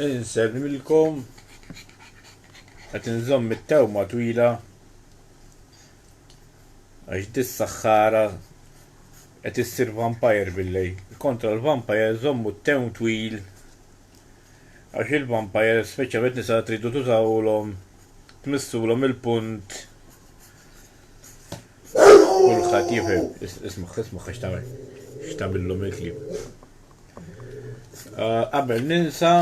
Inselmilkom qed inżomm it-tewma twila għax dis-saħħara qed issir vampire billejl. Kontra l-vampire żommu t-tewn twil għax il-vampire speċjalment nisa tridu tużawlhom tmissulhom il-punt. Kulħadd jifhem isma' x'tagħmilhom il-klieb. Qabel ninsa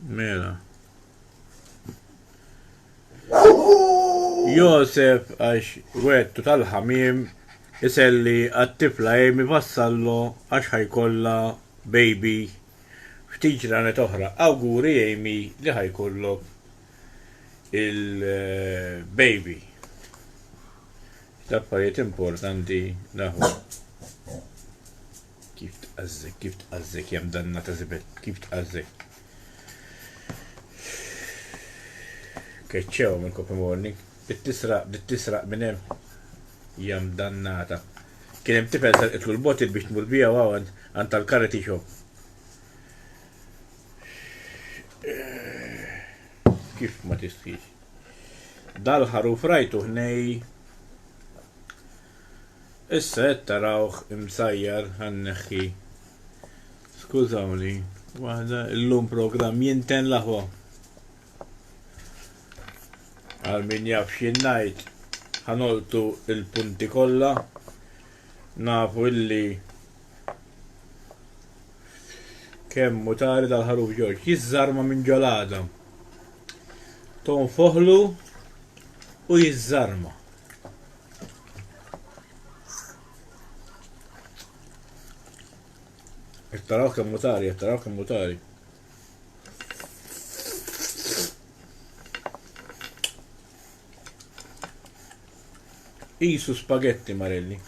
mela Josef għax wettu tal-ħamim iselli għat-tifla Amy vassallu għax ħajkollha baby ftit ġranet oħra. Awguri Amy li ħajkollok il-baby. Taffariet importanti naħu. Kif tqażżek jam danna ta' zibel, kif tqażżek. Keċċew minn Copy Morning, bit-tisraq minn hemm jam dannata. Kien hemm tifel salqitlu l-botil biex tmur bija għand tal-karati shop. Kif ma tistħix. Dal-ħaruf rajtu ħnej issa qed tarawh imsajjar ħanneħħi. Skużawni, waħda llum programm jinten laħwa. Għal min jaf x'jien ngħid ħanoltu il-punti kollha nafu illi kemm mutari dal-ħaruf Ġorġ jiżżarma minn ġolada. Tonfoħlu u jiżżarma. Taraw kemm mutari. Isu spaghetti Marelli.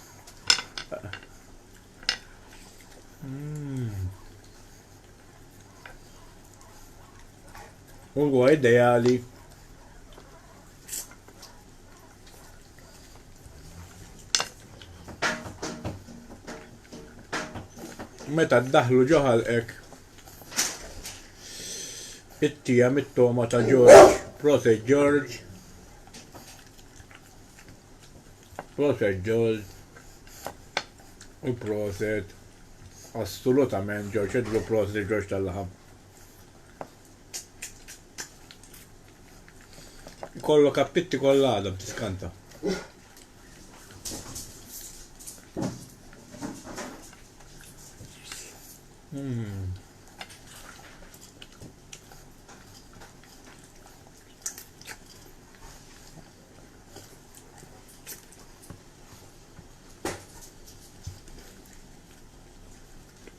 Huwa ideali meta ddaħlu ġoħalqek it-tija mit-toma ta' George. Proset George. U proset assolutament George, edlu proset George tal-laħam. Kollu kappitti kollha b'tiskanta.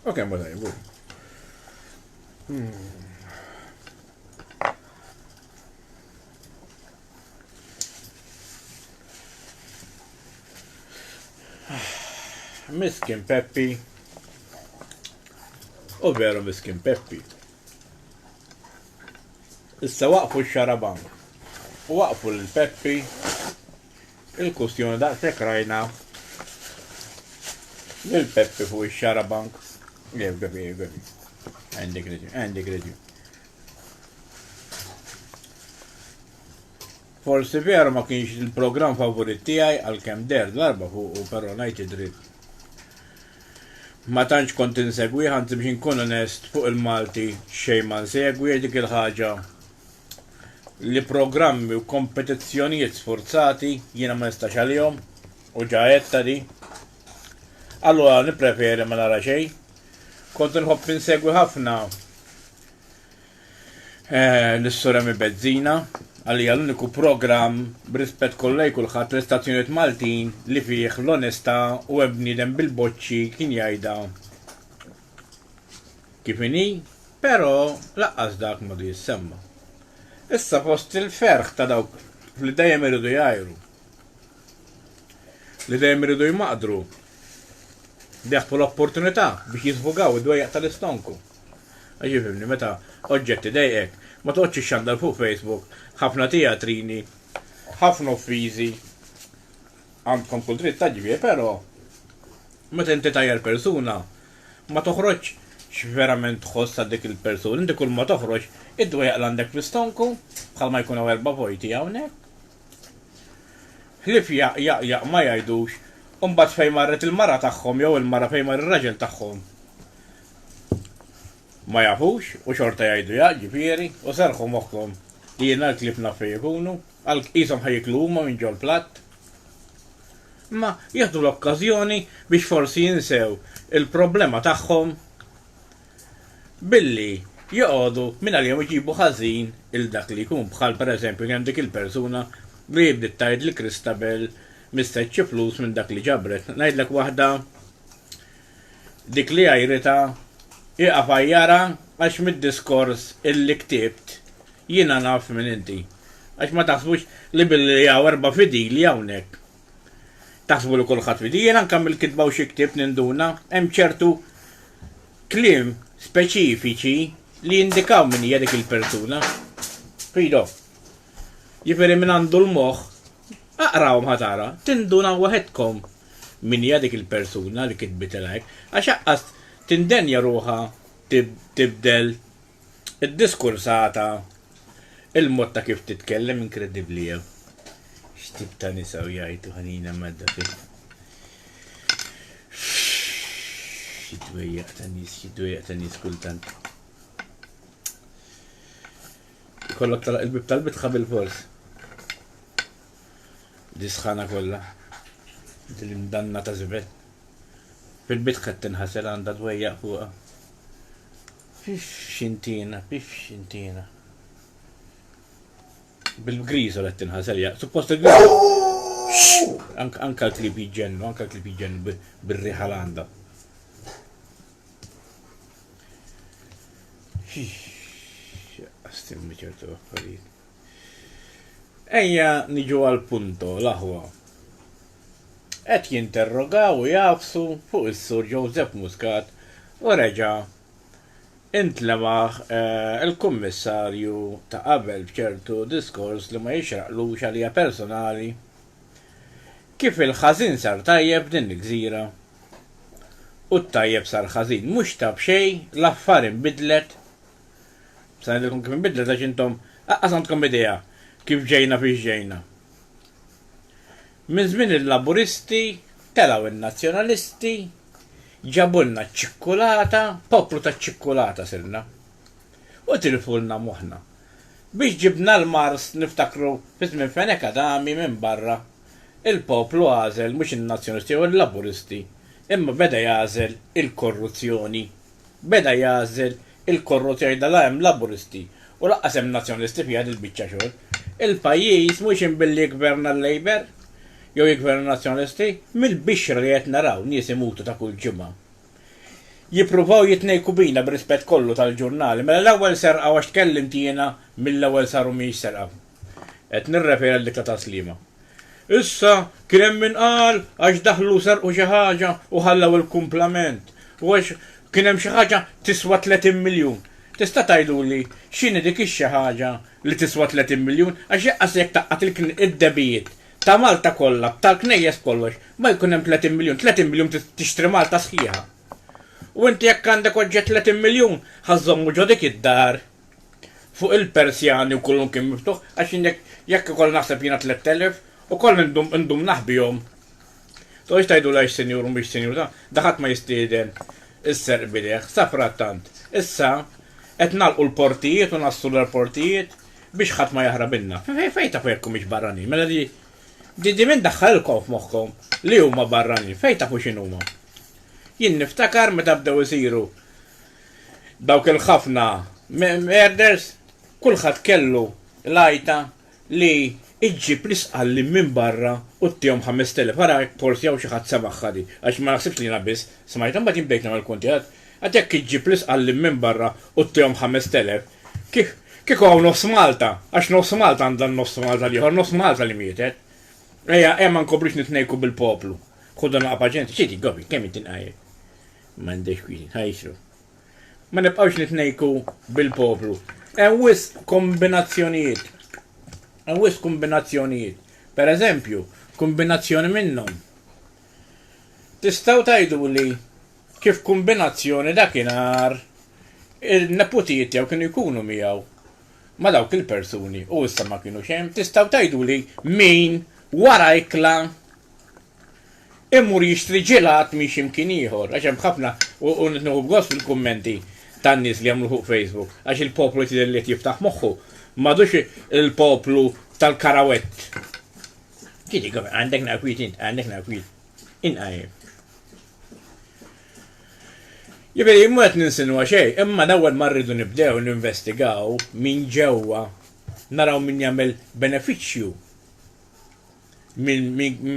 Okay, ma daj, Miskin Peppi. U veru miskin Peppi. Issa waqfu x-xarabank. U waqfu l-Peppi. Il-kustjoni daqshekk rajna. Il-Peppi fuq ix-xarabank. Għabi. Għandek reġi. Forsi veru ma kienx il-programm favorit tiegħi għalkemm der darba fuq u però ngħid id-dritt. Ma tantx kont insegwi ħanti biex inkun onest fuq il-Malti xejn ma nsegwi dik il-ħaġa li programmi u kompetizzjonijiet sforzati jiena ma nistax għalihom u ġaetta di. Allura nippreferi ma nara xejn. Kont nħobb insegwi ħafna l-Soremi Bezzina għalija l-uniku programm b'rispett kollej kulħadd l-istazzjonijiet Maltin li fih l-onesta u bniedem bil-boċċi kien jgħidha kif inhi, però laqqas dak ma jissemma. Issa post il-ferħ ta' dawk li dejjem iridu jgħajru, li dejjem iridu jmaqdru, deħħu l-opportunità biex jisfugaw id-dwejjaq tal-istonku. Għaxifimni, meta oġġetti dejjek, ma toċċi xandal fuq Facebook, ħafna teatrini, ħafna uffiżi, għandkom kull dritt taġġbi, però meta inti tajjar persuna, ma toħroġ x'verament tħoss għal dik il-persuna, inti kull ma toħroġ id-dwejaq għandek fl-istonku, bħalma jkunu 4 vojti hawnhekk. Ħlif jaq ma jgħidux, u mbagħad fejn marret il-mara tagħhom jew il-mara fejn mar ir-raġel tagħhom. Ma jafux u xorta jgħidu ġifieri u serħu moħħhom li jiena l-klib naf fejn ikunu, għal qishom ħajjiklu huma minn ġol platt. Ma jieħdu l-okkażjoni biex forsi jinsew il-problema tagħhom billi joqogħdu minn għalihom iġibu ħażin il-dak li jkun bħal pereżempju kemm dik il-persuna li jibdiet tgħid li Kristabel misteċċi flus minn dak li ġabret. Ngħidlek waħda dik li għajrita iqaf għajjara għax mid-diskors illi ktibt jiena naf minn inti. Għax ma taħsbux li billi għaw 4 fidili hawnhekk. Taħsbu li kulħadd fidi, jiena nkammil kitba u xi ktieb ninduna, hemm ċertu kliem speċifiċi li jindikaw min hija dik il-persuna. Fido. Jiferi minn għandu l-moħħ, aqrawhom ħatara, tinduna waħedkom min hija dik il-persuna li kitbitilek, għax aqqas tindenja ruħha tibdel id-diskursata il-mod ta' kif titkellem inkredibbli jew. X'tib ta' nisa u jgħidu ħanina madda fih. Xidwejjaq ta' nies kultant. Kollok tara il-bib tal-bit ħabil fors. Disħana kollha. Dil-imdanna ta' zibet. Fil-bit qed tinħasel għandha dwejjaq fuqha. Fif xintina. Bil-griżo qed tinħasel ja. Suppost il-griżo. Anka l-klib jiġġennu, bir-riħa l-għandha. Astimmi ċertu affarijiet. Ejja niġu għal punto l-aħwa. Qed jinterrogaw u jafsu fuq is-sur Joseph Muscat u reġa' intlemaħ il-kummissarju ta' qabel b'ċertu diskors li ma jixraqlux għalija personali kif il-ħażin sar tajjeb din il-gżira u t-tajjeb sar ħażin mhux ta' b'xejn l-affar inbidlet. Sa ngħidilkom kif inbidlet għax intom aqqas għandkom idea kif ġejna fiex ġejna. Minn żmien il-laburisti telaw in-nazzjonalisti ġabulna ċ-ċikkulata, poplu ta' ċikkulata sirna. U tilfulna moħħna. Biex ġibna l-Mars niftakru f'ismin Fenek Adami minn barra. Il-poplu għażel mhux in-nazzjonalisti u l-laburisti, imma beda jagħżel il-korruzzjoni. Beda jagħżel il-korruzzjoni dal-hemm laburisti u laqqas hemm nazzjonalisti fiha il-biċċa xogħol. Il-pajjiż mhux inbilli jgverna l-Labor jew jgverna nazzjonalisti, mill-bixra li qed naraw nies imutu ta' kull ġimgħa. Jippruvaw jitnejku bina b'rispett kollu tal-ġurnali, mela l-ewwel serqa għax tkellimt jiena mill-ewwel saru mhix serqa. Qed nirreferi għal dik ta' Taslima. Issa kien hemm min qal għax daħlu serqu xi ħaġa u ħallaw il-kumplament. U għax kien hemm xi ħaġa tiswa 30 miljun. Tista' tgħiduli x'inhi dik xi ħaġa li tiswa 30 miljun għax jaqqas jekk taqqat id-debijiet ta' Malta kollha, tal-knejjes kollox, ma jkun hemm 30 miljun. 30 miljun tixtri Malta sħiħa. U inti jekk għandek oġġett 30 miljun, ħażommu ġo dik id-dar fuq il-Persjani u kullum kien miftuħ, għax jekk ikoll naħseb jiena 3000 u koll ndum naħbihom. Tox tajdu lajx senjur u mhix senjur ta' daħat ma jistieden is-serq bideħ, sa frattant. Issa qed nagħlqu l-portijiet u nassu l-portijiet biex ħadd ma jaħrabilna. Fejn ta' fejn mhix barranin, mela di minn daħħalkom f'moħħkom li huma barranin, fejn tafu x'inhuma. Jien niftakar meta bdew isiru dawk il-ħafna murders, kulħadd kellu lajta li iġġib l-isqalli minn barra u ttihom 5000 ara forsi jew xi ħadd semaħħa di, għax ma naħsibx li jiena biss, smajt imbagħad jinbdejt nagħmel kunti għad jekk iġġib l-isqalli minn barra u ttihom 5000, kif hawn nofs Malta, għax nofs Malta għandha nofs Malta ieħor, nofs Malta li mietet. Ejja, ma nkobrix nitnejku bil-poplu. Ħuddu naqqa ġenti, ċiti gobi, kemm intinqajek? M'għandix kwili, ħajxru. Ma nibqgħux nitnejku bil-poplu. Hemm wisq kombinazzjonijiet. Per eżempju, kombinazzjoni minnhom. Tistgħu tgħiduli kif kombinazzjoni dakinhar il-neputijiet tiegħu kienu jkunu miegħu ma dawk il-persuni u issa ma kienu xem tistgħu tgħiduli min wara ikla immur jixtri ġelat miex imkien ieħor għax hemm ħafna u nitnuħu b'gost fil-kummenti tan-nies li jagħmlu fuq Facebook għax il-poplu li jiftaħ moħħu m'għadux il-poplu tal-karawett. Ġieli għandek nakwit int, għandek nakwit inqajjem. Jiberi, mwet ninsinu xej, imma l-ewwel ma rridu nibdew ninvestigaw min ġewwa naraw min jagħmel benefiċċju min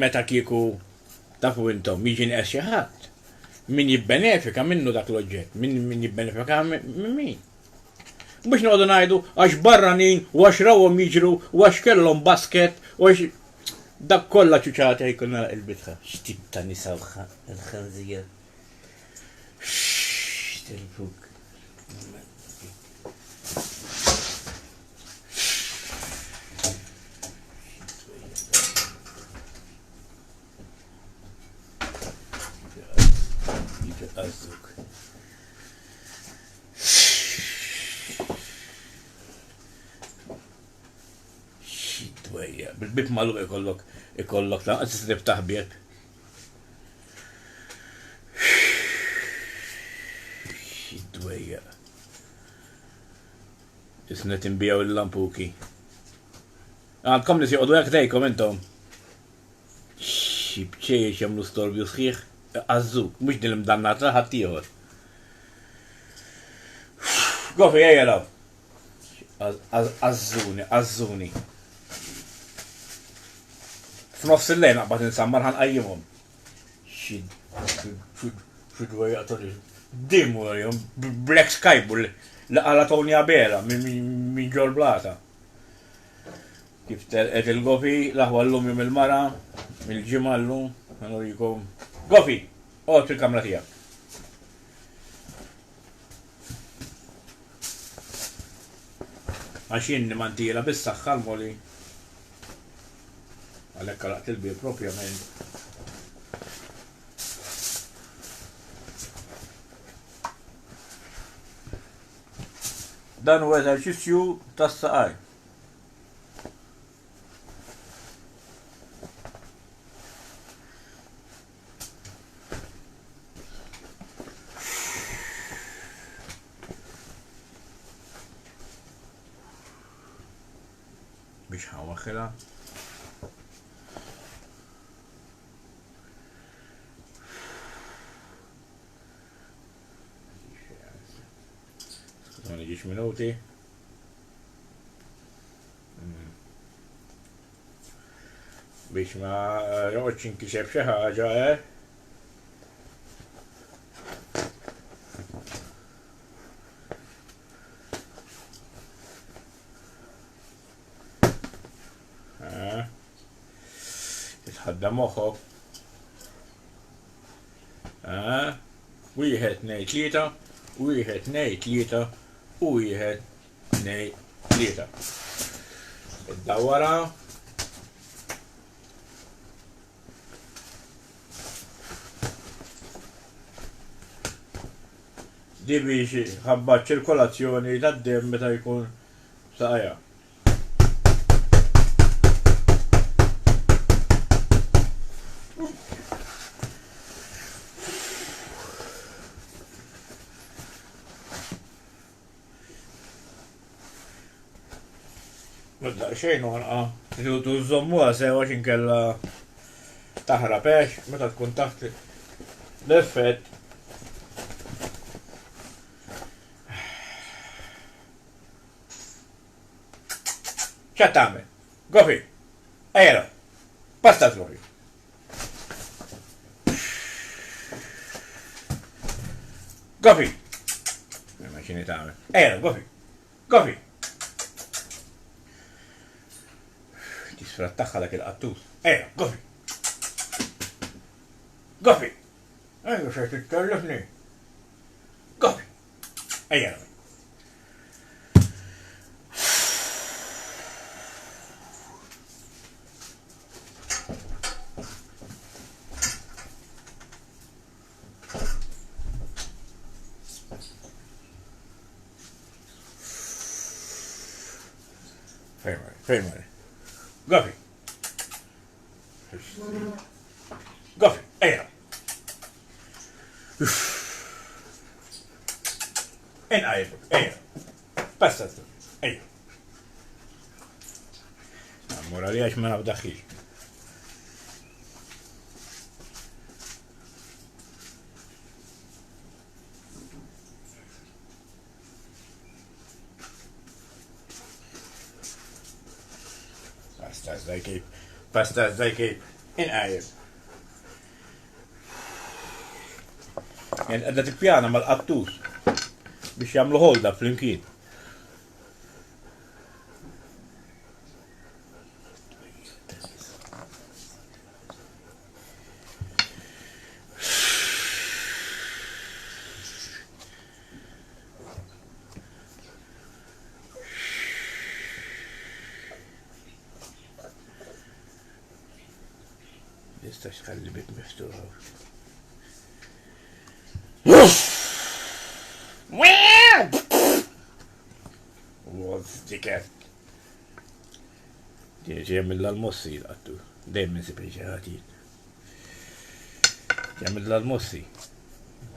meta kieku tafu intom jiġi nqes xi ħadd. Min jibbenefika minnu dak l-oġġett, min jibbenefika minn min. Biex noqogħdu ngħidu għax barranin u għax rawhom jiġru u għax kellhom basket u għax dak kollha ċuċati jkun nagħlaq il-bitħa. X'tip ta' nisa l-ħanżija. Telfuk. Xitwejja, bil-bib malu ikollok ta' għazis niftaħ biek. Xitwejja. Isnet imbijaw il-lampuki. Għandkom nisi għodu għak dejkom intom. Xibċeċ jamlu storbju sħiħ. Għazzuk, mux dil-mdannat raħat tiħor. Gofi, ejja law. Għazzuni. F'nofs il-lejn għabbat insammar ħan għajjimum. Xidwejja għatari. Dimmu għajjum, Black Skype, l-għala Tonja Bela, minn ġol blata. Kif et il-Gofi, laħwa l-lum jum il-mara, mill-ġimma l-lum, għanurikom. Gofi, għod fil-kamra tijak. Għaxin nimantila bis-saxħa l-moli. Għalek għalaqt il-bi propjament. Dan u eżerċizzju tas-saqaj. Biex ħawaxila. Skużani 10 minuti. Biex ma joqgħodx inkixef xi ħaġa, Titħaddem moħħok. Wieħed nej tlieta, wieħed nej tlieta, u wieħed nej tlieta. Iddawwara. Di biex ħabba ċirkolazzjoni tad-dem meta jkun saqajja. Għadda xejn għanqa, tużommu għasewa xinkella taħrab meta tkun taħt l-effett. ċat tagħmel? Gofi, ejja, pasta Gofi. Gofi. Ma xini tagħmel? Ejja, Gofi. Gofi. Tisfrattaħħa dak il-qattus. Ejja, Gofi. Gofi. Ejja, xe titkellefni. Gofi. Ejja. fejn mari. Gofi. Gofi, ejja. Inqajb, ejja. Passa, ejja. Mora li għax ma nafdaħħiġ. Pasta zdajkib, inqajb. Għadda t-pjana mal-qattus biex jamlu ħolda fl-imkien. Jistax ħalli bit miftuħa. Diket. Ġemilla l-mossi l-għattu. Dejjem sibri ġaħatit. Ġemilla l-mossi.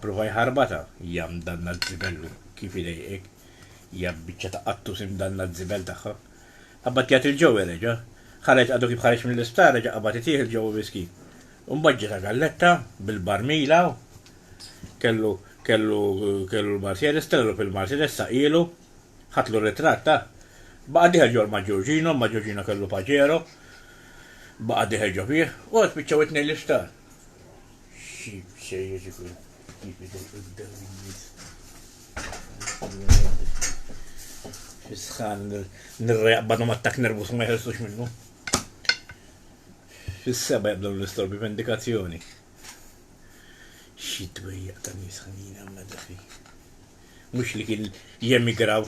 Prova jħarbata. Jam danna l-zibellu. Kif idejek. Jam bieċa ta' għattu sim danna l-zibel taħħa. Għabbat jgħat il-ġow reġa. Ħareġ għadu kif ħareġ mill-isptar reġa għabbat jtieħ il-ġow biski. Unbaġġa ta' galletta bil-barmila. Kellu l-Marcieles, tellu fil-Marcieles saqilu. ħatlu ritratta. Baqa diħel ma' Giorgino kellu Pajero. Baqa diħel ġo fih, u għatbicċaw itnej l-istar. Xej ġifir, kif id-dawinnis. Fisħan, nirreq badu mattak nervus ma jħelsux minnu. Fis-seba jabdaw l-istorbi b'indikazzjoni. Xidwejja ta' nisħanina ma dafi. Mux li kien jemigraw.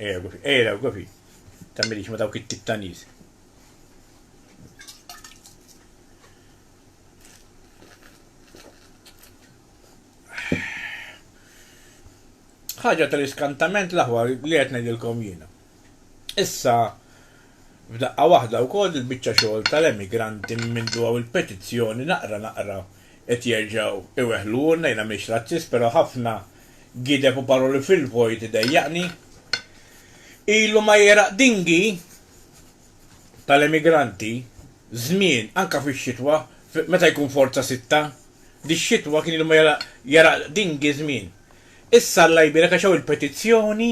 Ejra, gofi. Tammilix ma dawk it-tip-tanis. ħaġa tal-iskantament l-aħwa li qed ngħidilkom jiena. Issa f'daqqa waħda wkoll il-biċċa xogħol tal-emigranti minn dwaw il-petizzjoni naqra qed jerġgħu iweħħlulna jiena mhix razzist, però ħafna gideb u paroli fil-vojt idejjaqni. Ilu ma jeraq dingi tal-emigranti żmien anka fix-xitwa meta jkun forza sitta, dix-xitwa kien ilu ma jeraq dingi żmien. Issa Alla jbirek għaxaw il-petizzjoni,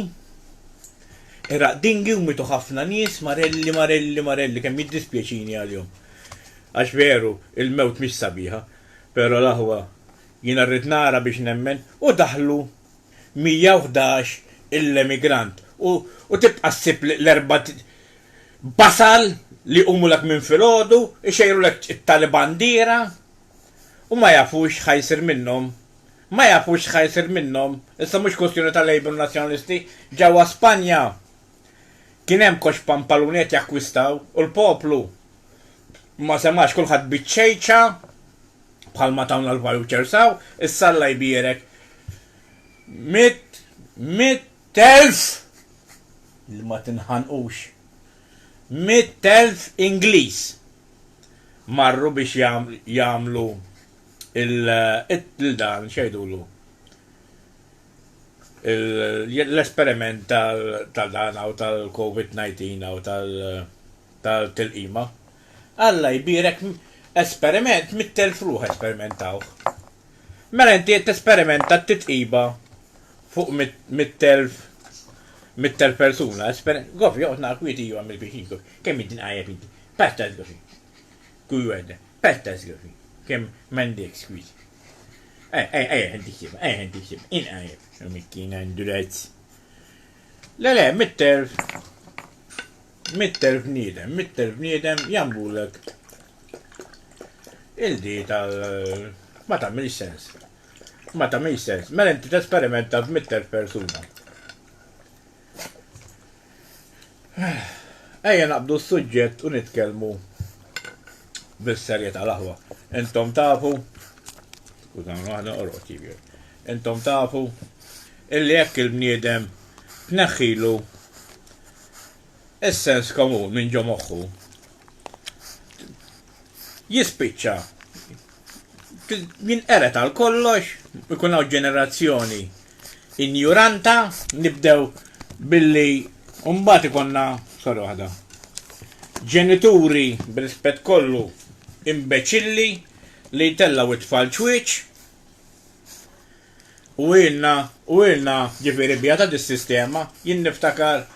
iraq dingi u mitu ħafna nies marelli kemm jiddispjaċini għal-jom. Għax veru, il-mewt mhix sabiħa, però l-aħwa jiena rrid nara biex nemmen u daħlu 111 l-emigrant. U tibqa ssib l-erba basal li umulak minn filgħodu, ixejru lek it-tali-bandiera u ma jafux ħajsir minnhom. Issa mhux kwestjoni tal-Labor Nazzjonalisti ġewwa Spanja. Kien hemm kox pampaluniet jakkwistaw u l-poplu ma semax kulħadd biċċejċa bħalma tawna l-voucher saw, issa Alla jbierek 100,000 li ma tinħanqux. 100,000 Ingliż marru biex jagħmlu il-dan xejdulu l-esperiment tal-dan aw tal-COVID-19 aw tal-tilqima. Alla jbierek esperiment 100,000 ruħ esperimentaw. Mela inti t-esperimenta t-titqiba fuq 100,000 persuna. Gofi, joqt naqwieti ju għamil biex kemm id-din għajja pinti. Pastas gofi. Kuj għedda. Pastas gofi. Kemm mandek skwiz. Ħendiksib. Inqajja. Mikkina ndurajt. Le, 100,000 bniedem. 100,000 bniedem jambulek. Il-di ma tagħmilx sens. Mela inti tesperimenta f'100,000 persuna. Ejja naqbdu s-suġġett u nitkellmu bis-serjetà l-aħwa. Intom tafu, skużawni waħda qorqod jibjer. Intom tafu illi jekk il-bniedem tneħħilu is-sens komun minn ġo moħħu jispiċċa jinqeret għal kollox, ikun hawn ġenerazzjoni injuranta, nibdew billi mbagħad ikonna sorry waħda. Ġenituri b'rispett kollu imbeċilli li jtellaw it-tfal ċwieċ u ilna ġifieri bija ta' dis-sistema jien niftakar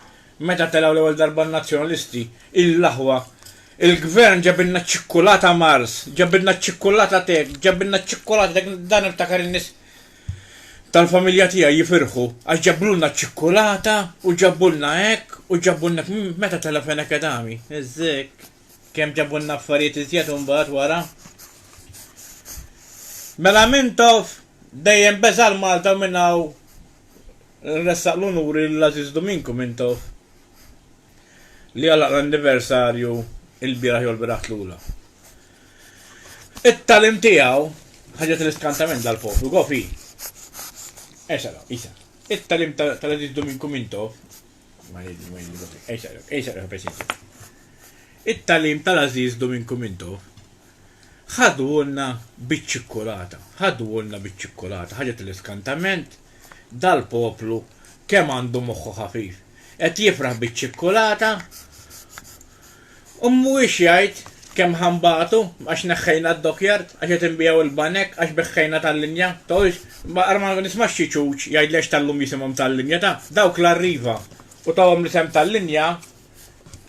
meta tellaw l-ewwel darba n-nazzjonalisti il-laħwa il-gvern ġabilna ċikkulata Mars, ġabilna ċikkulata tek, ġabilna ċikkulata tek, dan iftakar in-nies tal-familja tiegħi jifirħu għax ġablulna ċikkulata u ġabulna hekk u ġabulna meta telefon akadami. Iżek kemm ġabulna affarijiet iżjed imbagħad wara. Mela Mintoff dejjem beżal Malta minnaw ressaq l-unuri l-Aziz Dominku Mintoff li għalaq l-anniversarju il-biraħ jew l-biraħ l-ula. It-talim tiegħu ħaġet l-iskantament dal-poplu, gofi. Isa. It-talim tal-Aziz Dominku Mintoff it-talim tal-Aziz Dominku Mintoff ħadu għolna biċ-ċikkulata, ħaġet l-iskantament dal-poplu kemm għandu moħħu ħafif. Qed jifraħ biċ-ċikkulata u mhuwiex jgħid kemm ħambatu għax neħħejna d-dokjart, għax qed inbijaw il-banek, għax beħħejna tal-linja. Tgħidx ma nismax xi ċuċ jgħidlex tal-lum jisimhom tal-linja ta' dawk l-arriva u tawhom l-isem tal-linja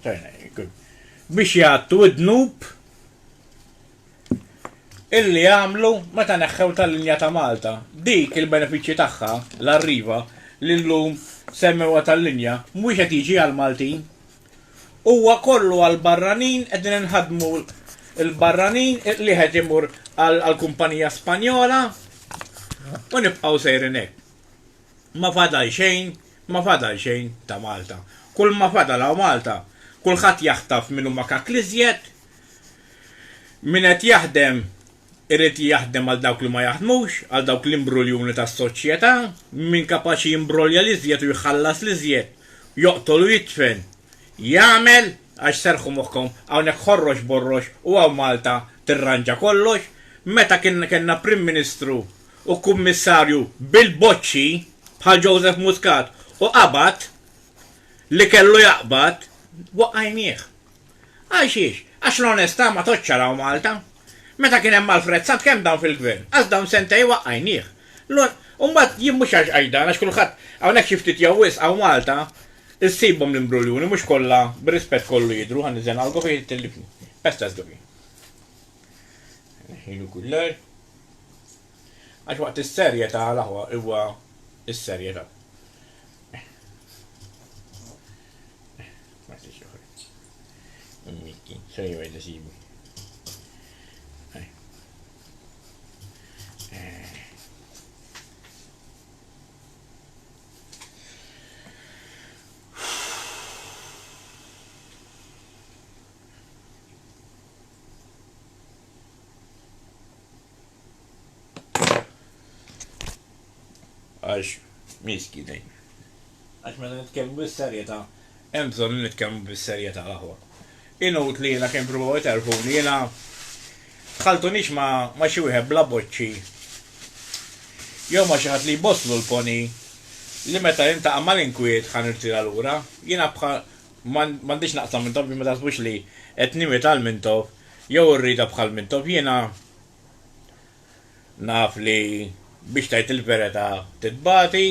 biex jgħattu id-dnub illi għamlu meta neħħew tal-linja ta' Malta. Dik il-benefiċċji tagħha l-arriva li llum semmewa tal-linja mhuwiex qed jiġi għall-Maltin. Huwa kollu għall-barranin qegħdin inħadmu l-barranin li qed imur għall-kumpanija Spanjola u nibqgħu sejrin hekk. Ma fadal xejn ta' Malta. Kull ma fadal hawn Malta, kulħadd jaħtaf minnu makak li żjed, min qed jaħdem irrid jaħdem għal dawk li ma jaħdmux, għal dawk l-imbruljuni tas-soċjetà, min kapaċi jimbrolja li żjed u jħallas li żjed, joqtol u jitfen, jagħmel għax serħu moħħhom hawnhekk ħorrox borrox u hawn Malta tirranġa kollox, meta kellna Prim Ministru u Kummissarju bil-boċċi bħal Joseph Muscat u qabad li kellu jaqbad waqajnieh. Għax l-onestà ma toċċaraw Malta. Meta kien hemm Alfred kemm dawn fil-gvern, għaż dawn sentej waqajnieh. Mbagħad jien mhux għax għajdan għax kulħadd hawnhekk xi ftit jew wisq hawn Malta issibhom l-imbruljuni mhux kollha b'rispett kollu jidhru ħan niżen għalgu fejn tillifni. Pesta żdobi. Ħinu kullar. Għax waqt is-serjetà l-aħwa huwa is-serjetà. Sorry, wait, let's see. Għax miski dejn. Għax meta nitkellmu bis-serjetà, hemm bżonn nitkellmu bis-serjetà l-aħwa. Inut li jiena kemm provaw telefoni jiena tħaltunix ma xi wieħed bla boċċi. Jew ma xi ħadd li jbosslu l-poni li meta intaqa' mal-inkwiet ħan irtira lura. Jiena m'għandix naqsam Mintoff ma taħsbux li qed nimita l-Mintoff jew irrida bħal Mintoff jiena naf li biex tgħid il-verità titbati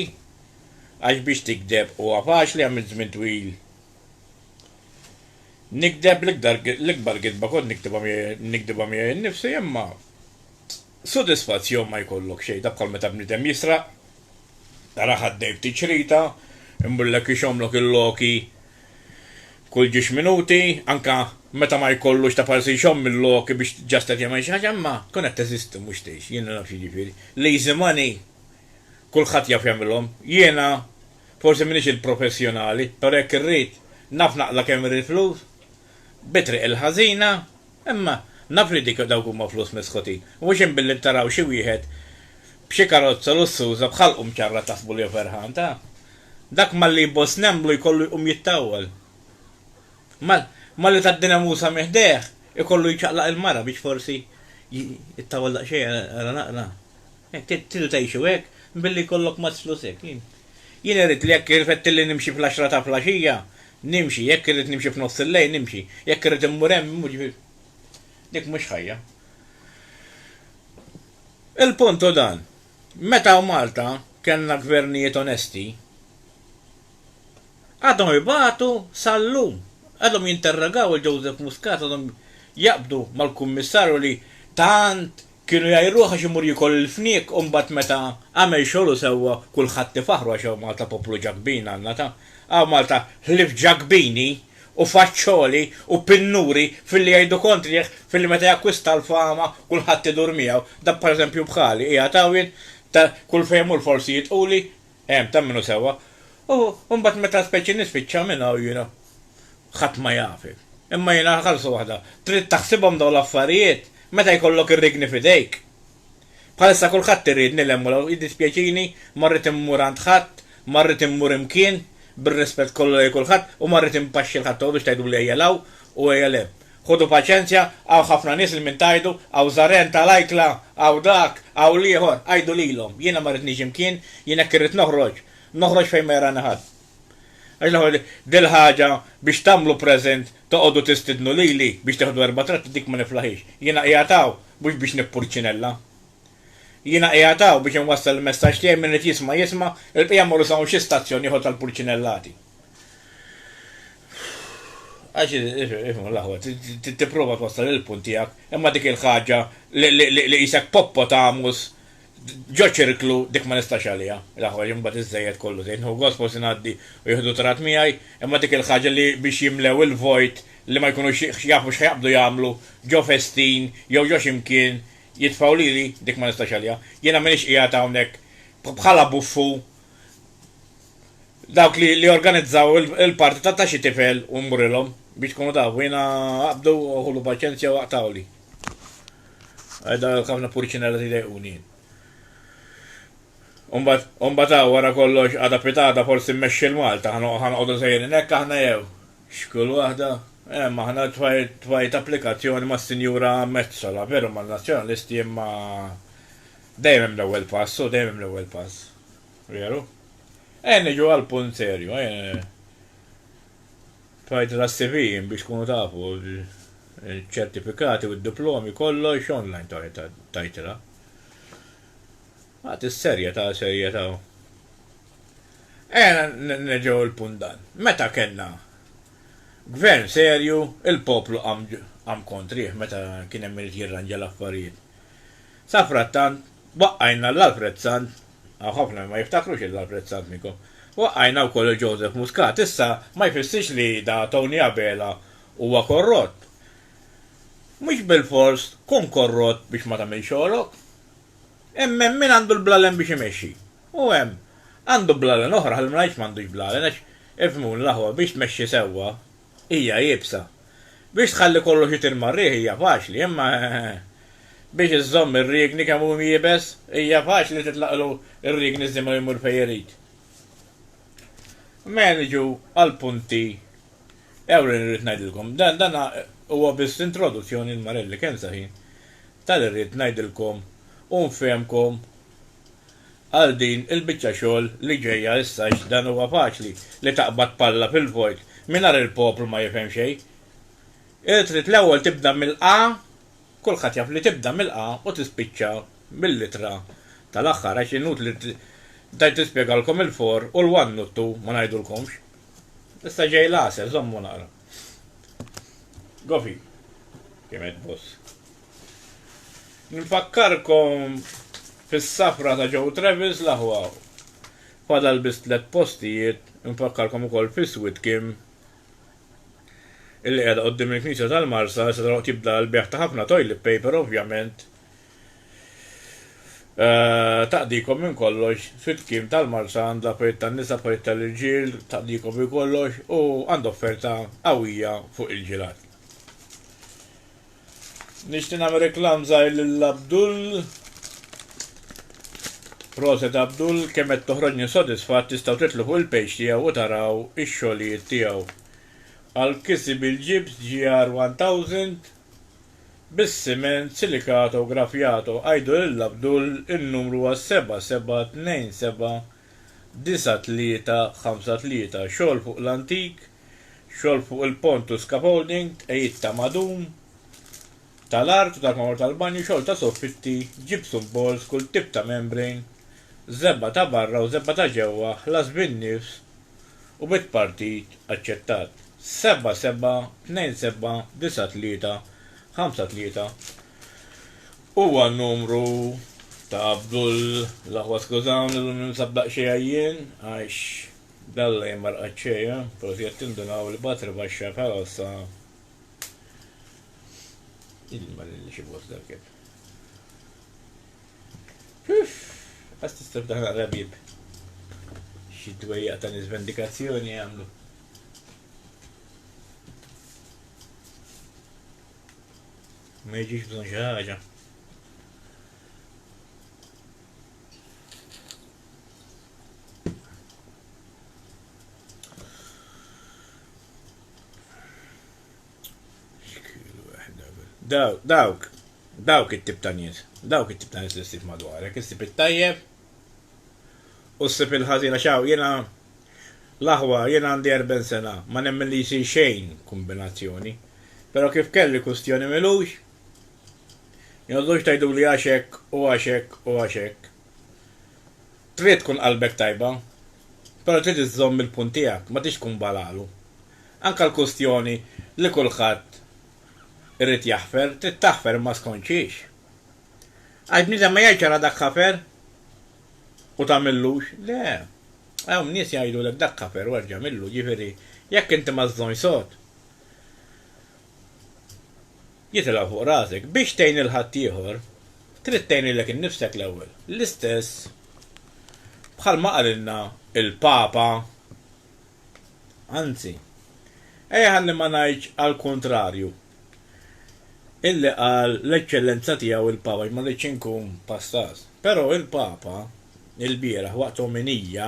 għax biex tikdeb huwa faċli għamil żmien twil. Nikdeb l-ikbar gidba kont nikdibha miegħi nnifsi imma sodisfazzjon ma jkollok xejn bħal meta bniedem jisraq, tara ħaddej ftit xrita, imbullek ixomlok il-loki kull ġiex minuti, anka meta ma jkollux ta' parsi xom il-loki biex ġastet jagħmel xi ħaġa imma kun qed teżisti mhux tgħix, jiena naf jiġifieri. Lazy money kulħadd jaf jagħmilhom. Jiena forsi m'iniex il-professjonali, però jekk irrid naf naqla kemm irid flus, bitriq il-ħażina, imma naf li dik dawk huma flus misħotin. Mhux inbilli taraw xi wieħed b'xi karozza lussuża bħalqu mċarra taħsbu li ferħan ta'. Dak malli boss nemblu jkollu jqum jittawwal. Malli tad-dina Musa meħdeħ ikollu jċaqlaq il-mara biex forsi jittawwal daqsxejn għala naqra. Tidu tgħixu hekk billi jkollok mazz flus hekk. Jien irid li jekk irfettilli nimxi fl-10 ta' flaxija, nimxi, jekk irid nimxi f'nofs il-lejl nimxi, jekk irid immur hemm dik mhux ħajja. Il-puntu dan, meta Malta kellna gvernijiet onesti, għadhom jibatu sal-lum, għadhom jinterrogaw il-Joseph Muscat, għadhom jaqbdu mal-kummissarju li tant kienu jajruħa ximur jikoll il-fnik, umbat meta għamel xolu sewa kullħat tifaħru għaxaw Malta poplu ġagbin għanna ta' għaw Malta ħlif ġagbini u faċċoli u pinnuri fil-li jajdu kontriħ fil-li meta jakwista l-fama kullħat tidur miegħu. Da per eżempju bħali, ija tawin ta' kull fejmu l-forsi jitquli, tamminu sewa. U umbat meta speċi nisfiċċa minna u jina ħat ma jafi. Imma jina ħalsu waħda, trid taħsibhom daw l-affarijiet. Meta jkollok ir-rigni fidejk. Bħalissa kulħadd irid nilemmu jiddispjaċini, marret immur għand ħadd, marret immur imkien, bir-rispett kollu lejn kulħadd u marret impaxxi l-ħadd biex tgħidu li ejja law u ejja le. Ħodu paċenzja, għaw ħafna nies li minn tajdu, għaw żaren tal-ajkla, għaw dak, għaw liħor, għajdu lilhom. Jiena marret niġi imkien, jiena kirrit noħroġ fejn ma jarana ħadd. Għaxlaħu dil-ħaġa biex tamlu prezent toqodu tistidnu lili biex teħdu 4 tratti dik ma niflaħix. Jiena qiegħataw biex nippurċinella. Jiena qiegħataw biex nwassal il-messaġġ tiegħi min qed jisma' il-qija morru saw xi stazzjoni ieħor tal-purċinellati. Għax ifhmu l-aħwa, tipprova twassal il-punt tiegħek, imma dik il-ħaġa li qisek poppotamus ġo ċirklu dik ma nistax għalija. L-aħħar jimbat iż-żejjed kollu zejn. Hu gospel sinaddi u jieħdu trat miegħi, imma dik il-ħaġa li biex jimlew il-vojt li ma jkunux jafu x'jaqbdu jagħmlu ġo festin jew ġo x'imkien jitfgħu lili dik ma nistax għalija. Jiena m'iniex qiegħed hawnhekk bħala buffu dawk li organizzaw il-parti ta' xi tifel u mmurilhom biex tkunu tafu jiena qabdu ħulu paċenzja u waqtawli. Għajda ħafna purċinella tidejquni. Umbat wara kollox għada pitada forsi mmexxi l-Malta, ħanqodu sejrin hekk aħna jew. Xkull waħda, ma ħana twajt applikazzjoni ma' Sinjura Mezzola, veru ma' nazzjonalisti imma dejjem l-ewwel pass, u dejjem l-ewwel pass. Veru? Niġu għal punt serju, twajt la-CV biex kunu tafu ċertifikati u d-diplomi kollox online tajtila. Għat is-serja ta' neġew il-pundan. Meta kellna gvern serju, il-poplu għam kontriħ, meta kien hemm irid jirranġa l-affarijiet. Sa frattant, waqqajna l-Alfred Sant, ħafna ma jiftakrux l-Alfred Sant mikom, waqqajna wkoll il-Joseph Muscat, issa ma jfissirx li da Tony Abela huwa korrott. Mhux bil-fors kun korrott biex ma tagħmel xogħolok. Emmen min għandu l-blalen biex imexxi. U hemm għandu blalen oħra ħalli ma ngħidx m'għandux blalen għax ifhmu l-aħwa biex tmexxi sewwa hija jibsa. Biex tħalli kollox jitir marrieħ hija faċli, imma biex iżomm ir-riegni kemm hu jiebes hija faċli titlaqlu ir-riegni żi ma jmur fejn irid. Niġu għal punti ewren irrid ngħidilkom. Dan huwa biss introduzzjoni l-Marelli kemm saħin. Tal-irrid ngħidilkom unfemkom għal din il-biċċa xogħol li ġejja issa dan huwa faċli li taqbad palla fil-vojt mingħajr il-poplu ma jifhem xejn. Trid l-ewwel tibda mill-A, kulħadd jaf li tibda mill-A u tispiċċa mill-litra tal-aħħar għax inut li tispjegalkom il-for u l-1 u 2 ma ngħidulkomx. Issa ġej laser, żommu naqra. Gofi, kienet boss. Nfakkarkom fis-safra ta' Joe Travis laħwaw. Fadal biss 3 postijiet, nfakkarkom ukoll fis-Swid Kim illi qiegħda qudiem il-Knisja tal-Marsa se troq tibda l-beħ ta' ħafna toilet paper ovvjament. Taqdikom minn kollox, Swid Kim tal-Marsa għandha pajt tan-nisa pajt tal-irġiel, taqdikom minn kollox u għandu offerta qawwija fuq il-ġilat. Nixti nagħmel reklam żgħir lil Abdul Proset Abdul kemm qed toħroġni sodisfatt tistgħu titlu fuq il-page tiegħu u taraw ix-xogħlijiet tiegħu. Għal kisib il-ġibs GR1000 bis-siment silikato u grafjato għajdu l-Abdul il-numru għas 7727 9353 xogħol fuq l-antik, xogħol fuq il-pontu scaffolding, tqejjed ta' madum, tal-art u tal-mamur tal-banju, xogħol ta' soffitti, gypsum balls, kull tip ta' membrane, zebba ta' barra u zebba ta' ġewwa, ħlas bin-nifs u bit-partit aċċettat. 77279353 huwa n-numru ta' Abdul l-aħwa skużawni l-ninsabdaq xejjien għax dalla jemmar qaċċeja, però jattindunaw li batri baxxa bħalissa il-ma li xibos dal-kib. Għas tistabdaħna rabib. Xi dwejja ta' nisvendikazzjoni għamlu. Ma jġiex bżon xi ħaġa. Dawk it-tip ta' nies. Dawk it-tip ta' nies li ssib madwarek. Issib it-tajjeb u ssib il-ħażina xaw jiena l-aħwa jiena għandi 40 sena, ma nemmen li jsir xejn kombinazzjoni. Però kif kelli kustjoni milux, jgħoddux tajdu li għaxek u għaxek u għaxek. Trid tkun qalbek tajba, però trid iżżomm il-puntijak, ma tix tkun balalu. Anka l-kustjoni li kulħadd irrid jaħfer, trid taħfer ma skonċiex. Għax bniedem ma jgħidx ara dak ħafer u tagħmillux, le. Hawn nies jgħidulek dak ħafer u erġa' millu, ġifieri jekk inti ma żżomm sod. Jitilgħu fuq rasek biex tgħin il-ħadd ieħor, trid tgħinilek innifsek l-ewwel. L-istess bħalma qalilna il-Papa, anzi, ħalli ma ngħidx għall-kuntrarju. Illi qal l-eċċellenza tiegħu il-Papa ma rridx inkun pastas. Però il-Papa il-bieraħ waqt ominija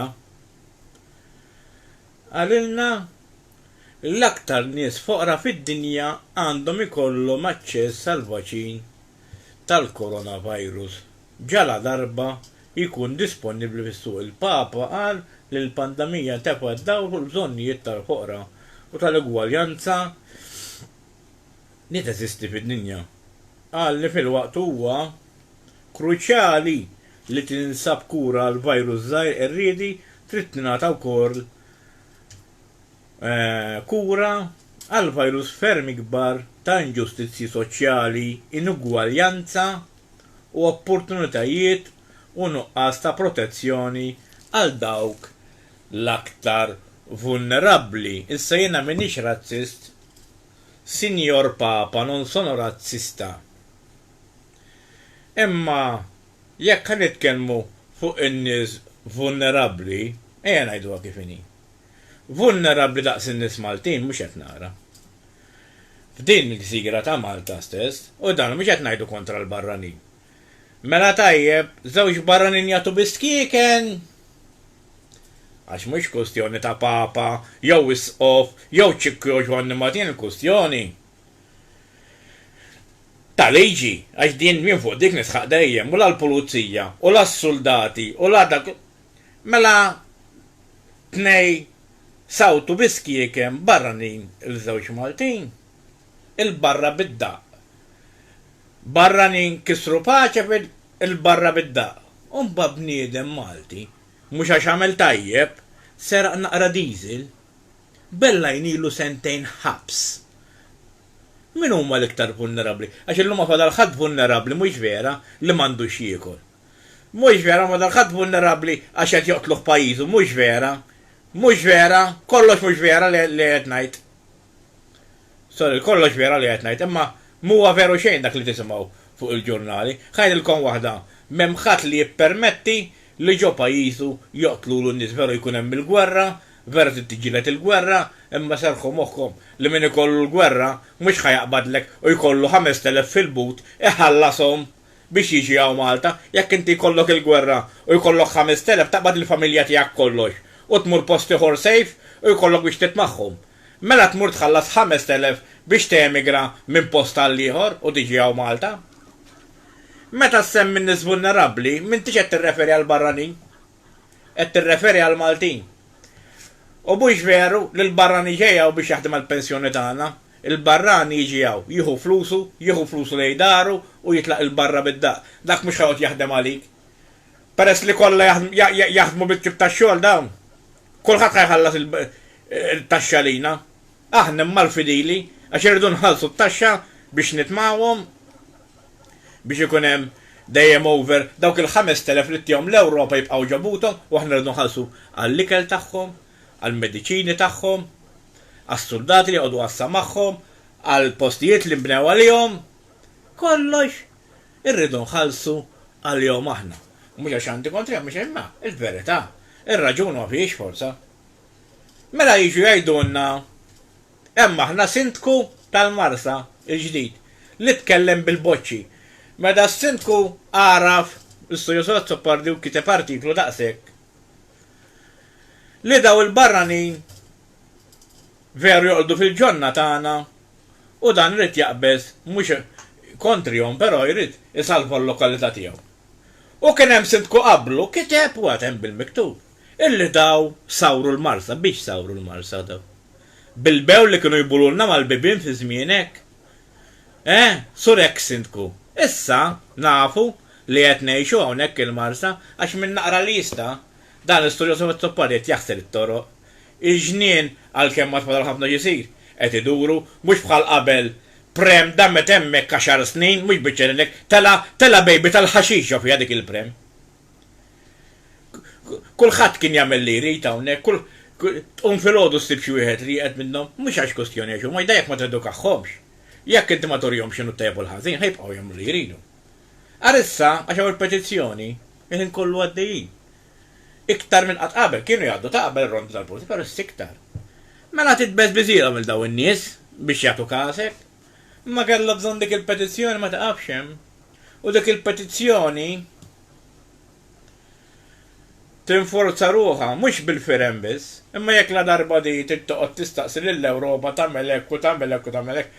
qalilna l-aktar nies foqra fid-dinja għandhom ikollhom aċċess għal vaċin tal-coronavirus. Ġala darba jkun disponibbli fis-suq. Il-Papa qal li l-pandemija tefa' dawl u l-bżonnijiet tal-foqra u tal-egwaljanza li teżisti fid-dinja. Qal li fil-waqt huwa kruċjali li tinsab kura l-virus żgħir irriedi trid tingħata wkoll kura għal virus fermi kbar ta' inġustizzji soċjali, inugwaljanza u opportunitajiet u nuqqas ta' protezzjoni għal dawk l-aktar vulnerabbli. Issa jiena m'iniex razzist, Sinjor Papa, non sono razzista. Imma jekk kan nitkellmu fuq in-nies vulnerabbli, ejja ngħiduha kif inhi. Vulnerabbli daqs in-nies Maltin mhux qed nara. F'din il-gżira ta' Malta stess, u dan mhux qed ngħidu kontra l-barranin. Mela tajjeb, żewġ barranin jagħtu biskieken. Għax mhux kwestjoni ta' Papa, jew isqof, jew ċikku jew Ġwanni Matin il-kwestjoni. Ta' liġi, għax din minn fuq dik nisħaq dejjem, u l-pulizija, u l-soldati, u l-dak. Mela tnej sawtu biskieken barranin il-żewġ Maltin. Il-barra bid-daq. Barranin kisru paċe il-barra bid-daq. Umba bniedem Malti, mhux għax għamel tajjeb, seraq naqra diesel, bella jnilu sentejn ħabs. Min huma l-iktar vulnerabbli? Għax illum ma fadal ħadd vulnerabbli mhux vera li m'għandux jiekol. Mhux vera ma fadal ħadd vulnerabbli għax qed joqtluh pajjiżu, mhux vera. Mhux vera, kollox mhux vera li qed ngħid. Sorry, kollox vera li qed ngħid, imma mhuwa veru xejn dak li tisimgħu fuq il-ġurnali. Ħajdilkom waħda, m'hemm ħadd li jippermetti li ġo pajjiżu joqtlu n-nies veru jkun hemm il-gwerra, vera tiġilet il-gwerra, imma serħu moħħkom li min ikollu l-gwerra mhux ħajaqbadlek u jkollu 5000 fil-but iħallasom biex jiġi għaw Malta, jekk inti jkollok il-gwerra u jkollok 5,000 taqbad il-familja tiegħek kollox u tmur post ieħor sejf u jkollok biex titmaħħom. Mela tmur tħallas 5,000 biex temigra minn post għal ieħor u tiġi għaw Malta. Meta semmi n-nies vulnerabbli, m'intix qed tirreferi għal barranin, qed tirreferi għal Maltin. U mhux veru li l-barrani ġejjaw biex jaħdem għall-pensjoni tagħna. Il-barrani jiġijaw, jieħu flusu lejn daru u jitlaq il-barra bid-daq. Dak mhux ħawt jaħdem għalik. Peress li kollha jaħdmu bit-tip tax-xogħol dawn. Kulħadd ħajħallas il-taxxa lina. Aħna mal-fidili għax irridu nħallsu t-taxxa biex nitmawhom biex ikun hemm dejjem over dawk il-5,000 li tihom l-Ewropa jibqgħu ġabuthom u aħna rridu nħallsu għall-ikel tagħhom, għall-mediċini tagħhom, għas-soldati li għodu għassa magħhom, għall-postijiet li mbnew għalihom. Kollox irridu nħallsu għalihom aħna. Mhux għax għandi kontrija mhux imma il-verità. Ir-raġun ma fiex forsa. Mela jiġu jgħidulna hemm aħna sindku tal-Marsa il-ġdid li tkellem bil-boċċi. Meta s-sindku għaraf is-Suju Soppardi u kiteb artiklu daqshekk li daw il-barranin veru joqogħdu fil-ġonna tagħna u dan irid jaqbeż mhux kontrihom, però jrid isalva l-lokalità tiegħu. U kien hemm sindku qablu kiteb u hemm bil-miktub illi daw sawru l-Marsa biex sawru l-Marsa daw. Bil-bew li kienu jbululna mal-bibien fi żmienek. Surek sindku. Issa nafu li qed ngħixu hawnhekk il-Marsa għax minn naqra lista dan l-Istudju Soppardi qed jaħsel it-toroq. Il-ġnien għalkemm ma tfadal ħafna ġisir qed iduru mhux bħal qabel prem dammet hemmhekk 10 snin mhux biċċerinek tela bejbi tal-ħaxixa fiha dik il-prem. Kulħadd kien jagħmel li jrid hawnhekk, tqum filgħodu ssib xi wieħed li qed minnhom mhux għax kwestjoni għax ma jdejjek ma tedukaħħomx. Jekk inti ma torjhom x'inhu tajjeb u l-ħażin ħajbqgħu jagħmlu li jridu. Għalissa għax hawn il-petizzjoni il kollu għaddejjin. Iktar minn qatt qabel kienu jgħaddu ta' qabel rondi tal-porti, però iktar. Mela titbeż biżilhom il dawn in-nies biex jagħtu kasek. Ma kellha bżonn dik il-petizzjoni ma taqafx hemm. U dik il-petizzjoni tinforza ruħha mhux bil-firem biss, imma jekk la darba di tittoqgħod tistaqsi lill-Ewropa tagħmel hekk u tagħmel hekk u tagħmel hekk,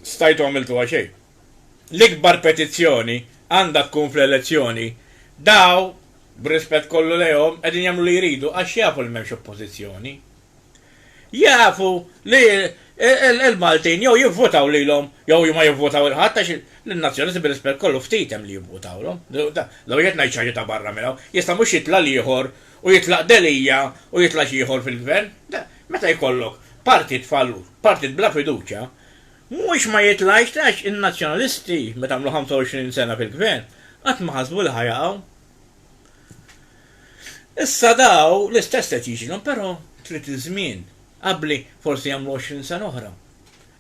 stajtu għamiltuha xejn. L-ikbar petizzjoni għandha tkun fl-elezzjoni daw b'rispett kollu lejhom qegħdin jagħmlu li jridu għax jafu li m'hemmx oppożizzjoni. Jafu li il-Maltin jew jivvotaw lilhom jew ma jivvotaw il-ħadd għax l-nazzjonisti b'rispett kollu ftit hemm li jivvotawlhom. Law qed ngħid xi ħaġa ta' barra minnhaw, jista' mhux jitla' ieħor u jitlaq delija u jitla' xi ieħor fil-gvern. Meta jkollok partit fallu, partit bla fiduċja, mhux ma jitlaqx għax in-nazzjonalisti meta għamlu 25 sena fil-gvern qatt ma ħasbu li ħajaqgħu. Issa daw l-istess qed jiġilhom, però trid iż-żmien qabli forsi jagħmlu 20 sena oħra.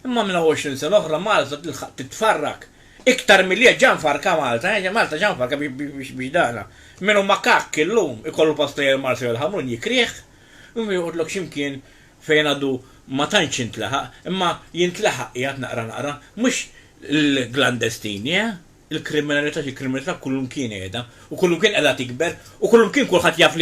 Imma minn 20 sena oħra Malta titfarrak iktar milli ġanfarka Malta, Malta ġanfarka biex dana. Minnu makak illum ikollu pastajja l-Marsa jolħamrun jikrieħ, imma joqgħodlok x'imkien fejn għadu ma tantx intlaħaq, imma jintlaħaq qiegħed naqra, mhux il-glandestini, il-kriminalità kullum kien qiegħda, u kullum kien qiegħda tikber, u kullum kien kulħadd jaf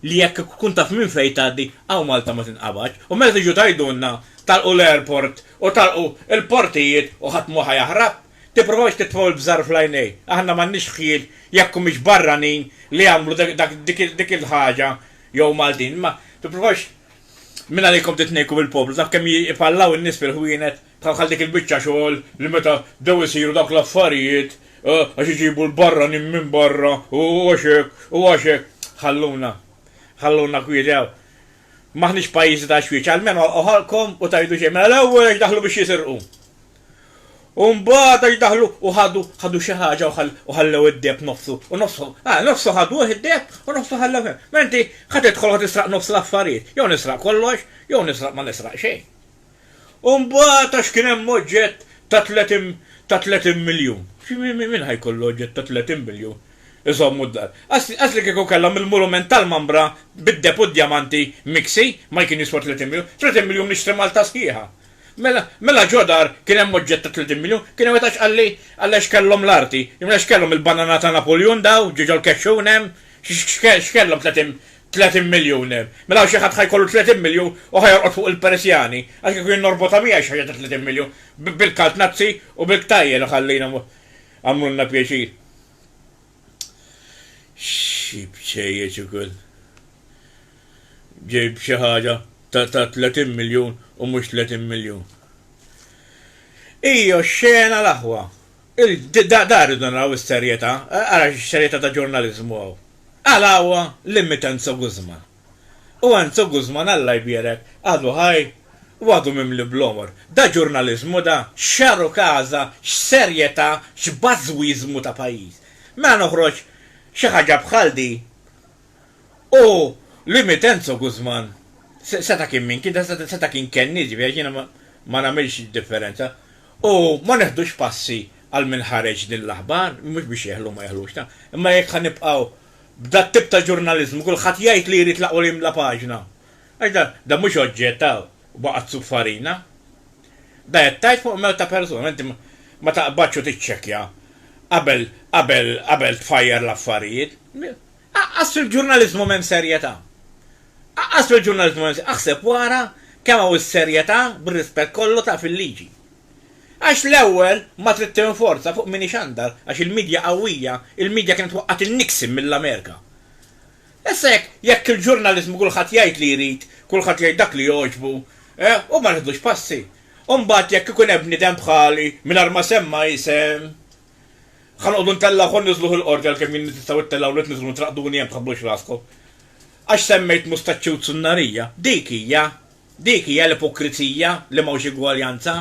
li jekk kun taf minn fejn tgħaddi hawn Malta ma tinqabadx, u meta tiġu tgħidulna talqu l-airport u talqu il-portijiet u ħadd mu ħajaħrab, tipprovawx titfgħu l-bżar fl-għajnej. Aħna m'għandniex ħiel jekk mhix barranin li jagħmlu dik il-ħaġa jew Maltin, ma tipprovawx minn għalikom titnejku bil-poplu, taf kemm jifallaw in-nies fil-ħwienet bħal dik il-biċċa xogħol li meta dew isiru dak l-affarijiet għax iġibu l-barranin minn barra u għaxek ħalluna kwiedew. Maħniex pajjiżi ta' xwieċ, għalmen uħalkom u tajdu xejn, mela l-ewwel daħlu biex jisirqu. U mbagħad daħlu u ħadu xi ħaġa u ħallew id-deb nofsu. U nofsu ħadu id-deb u nofsu ħallew. Ma inti ħadd tidħol tisraq nofs l-affarijiet. Jew nisraq kollox, jew nisraq ma nisraq xejn. U mbagħad għax kien hemm oġġett ta' 30 miljun. Min ħajkollu oġġett ta' 30 miljun? Iżommu d-dar. Asli kieku kellhom il-monument tal-Mambra bid-deb u d-diamanti miksi ma jkien jiswa 30 miljun. 30 miljun nixtri Malta sħiħa. Mela ġodar kien hemm oġġett ta' 30 miljun, kien hemm għetax għallex kellhom l-arti, għallex kellhom il-banana ta' Napoleon daw, ġiġol kexxun hemm, x'kellhom 30 miljun hemm. Mela xi ħadd ħajkollu 30 miljun u ħajorqod fuq il-Persjani, għax kien norbota miegħi xi ħaġa ta' 30 miljun bil-kalt nazzi u bil-ktajjel ħallina għamlulna pjaċir. Xi bċejjeġ ukoll. Ġejb xi ħaġa ta' 30 miljun u mhux 30 miljun. Ijjo xena l-aħwa. Daridu naraw is-serjetà, ara x-serjetà ta' ġurnaliżmu għaw. Għal-għawa limit Enzo Guzman. U Enzo Guzman Alla jbierek għadu ħaj u għadu mimli blomor. Da ġurnalizmu da, xarru kaza, x-serjetà, x-bazwizmu ta' pajis. Ma noħroġ xaħġa bħaldi. U limit Enzo Guzman, seta kien minn kien, seta kien kenniġi, bieġina ma namilx differenza. U ma neħdux passi għal minn ħareġ din l-aħbar, mux biex jeħlu ma jeħlux ta' imma jek ħanibqaw b'dat tip ta' ġurnalizmu, kulħadd jgħid li jrid laqgħu lim la paġna. Għax da mhux oġġettaw baqgħet farina. Da jettajt fuq mewta persuna, inti ma taqbadx u tiċċekkja qabel tfajjar l-affarijiet. Aqqas fil-ġurnalizmu m'hemm serjetà. Aqqas fil-ġurnalizmu m'hemm serjetà. Aħseb wara kemm hawn is-serjetà bir-rispett kollu ta' fil-liġi. Għax l-ewwel ma trid tinforza fuq min ixandar, għax il-medja qawwija, il-medja kienet waqqat il-Nixon mill-Amerika. Issa jekk il-ġurnalizmu kulħadd jgħid li jrid, kulħadd jgħid dak li jogħġbu, u ma rridux passi. U mbagħad jekk ikun hemm bniedem bħali mingħajr ma semma jisem. Ħanqogħdu ntellaħu niżluh il-qorti għalkemm jien tistgħu ttellaw li tniżlu traqduni hemm tħabbux raskom. Għax semmejt mustaċċi u tsunnarija, dik hija l-ipokrizija li m'hawnx igwaljanza.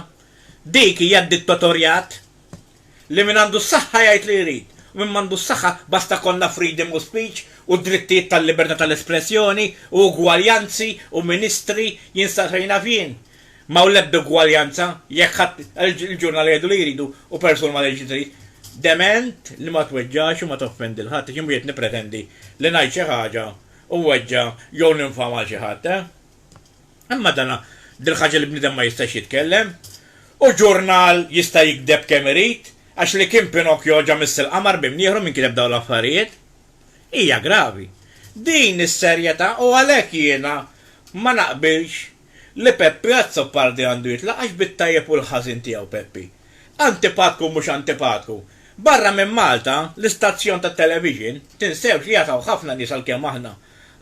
Dik hija d-dittatorjat li min għandu s-saħħa jgħid li jrid. U min m'għandu s-saħħa basta konna freedom of speech u drittijiet tal-libertà tal-espressjoni u ugwaljanzi u ministri jinstaħħajna fien. Ma u l-ebda ugwaljanza jekk il-ġurnali jgħidu li jridu u persuna ma leġi trid. Dement li ma tweġġax u ma toffendi l-ħadd, ġim jiet nipretendi li ngħid xi ħaġa u weġġa jew ninfama xi ħadd. Imma dana dil-ħaġa li bniedem ma jistax jitkellem. U ġurnal jista' jikdeb kemm irid, għax li kien Pinokjo ġa mis-qamar bimnieħru minn kien dawn l-affarijiet. Hija gravi. Din is-serjetà u għalhekk jiena ma naqbilx li Peppi Azzopardi għandu jitlaq għax bit-tajjeb u l-ħażin tiegħu Peppi. Antipatku mhux antipatku. Barra minn Malta, l-istazzjon tat-television tinsewx li jagħtaw ħafna nies għalkemm aħna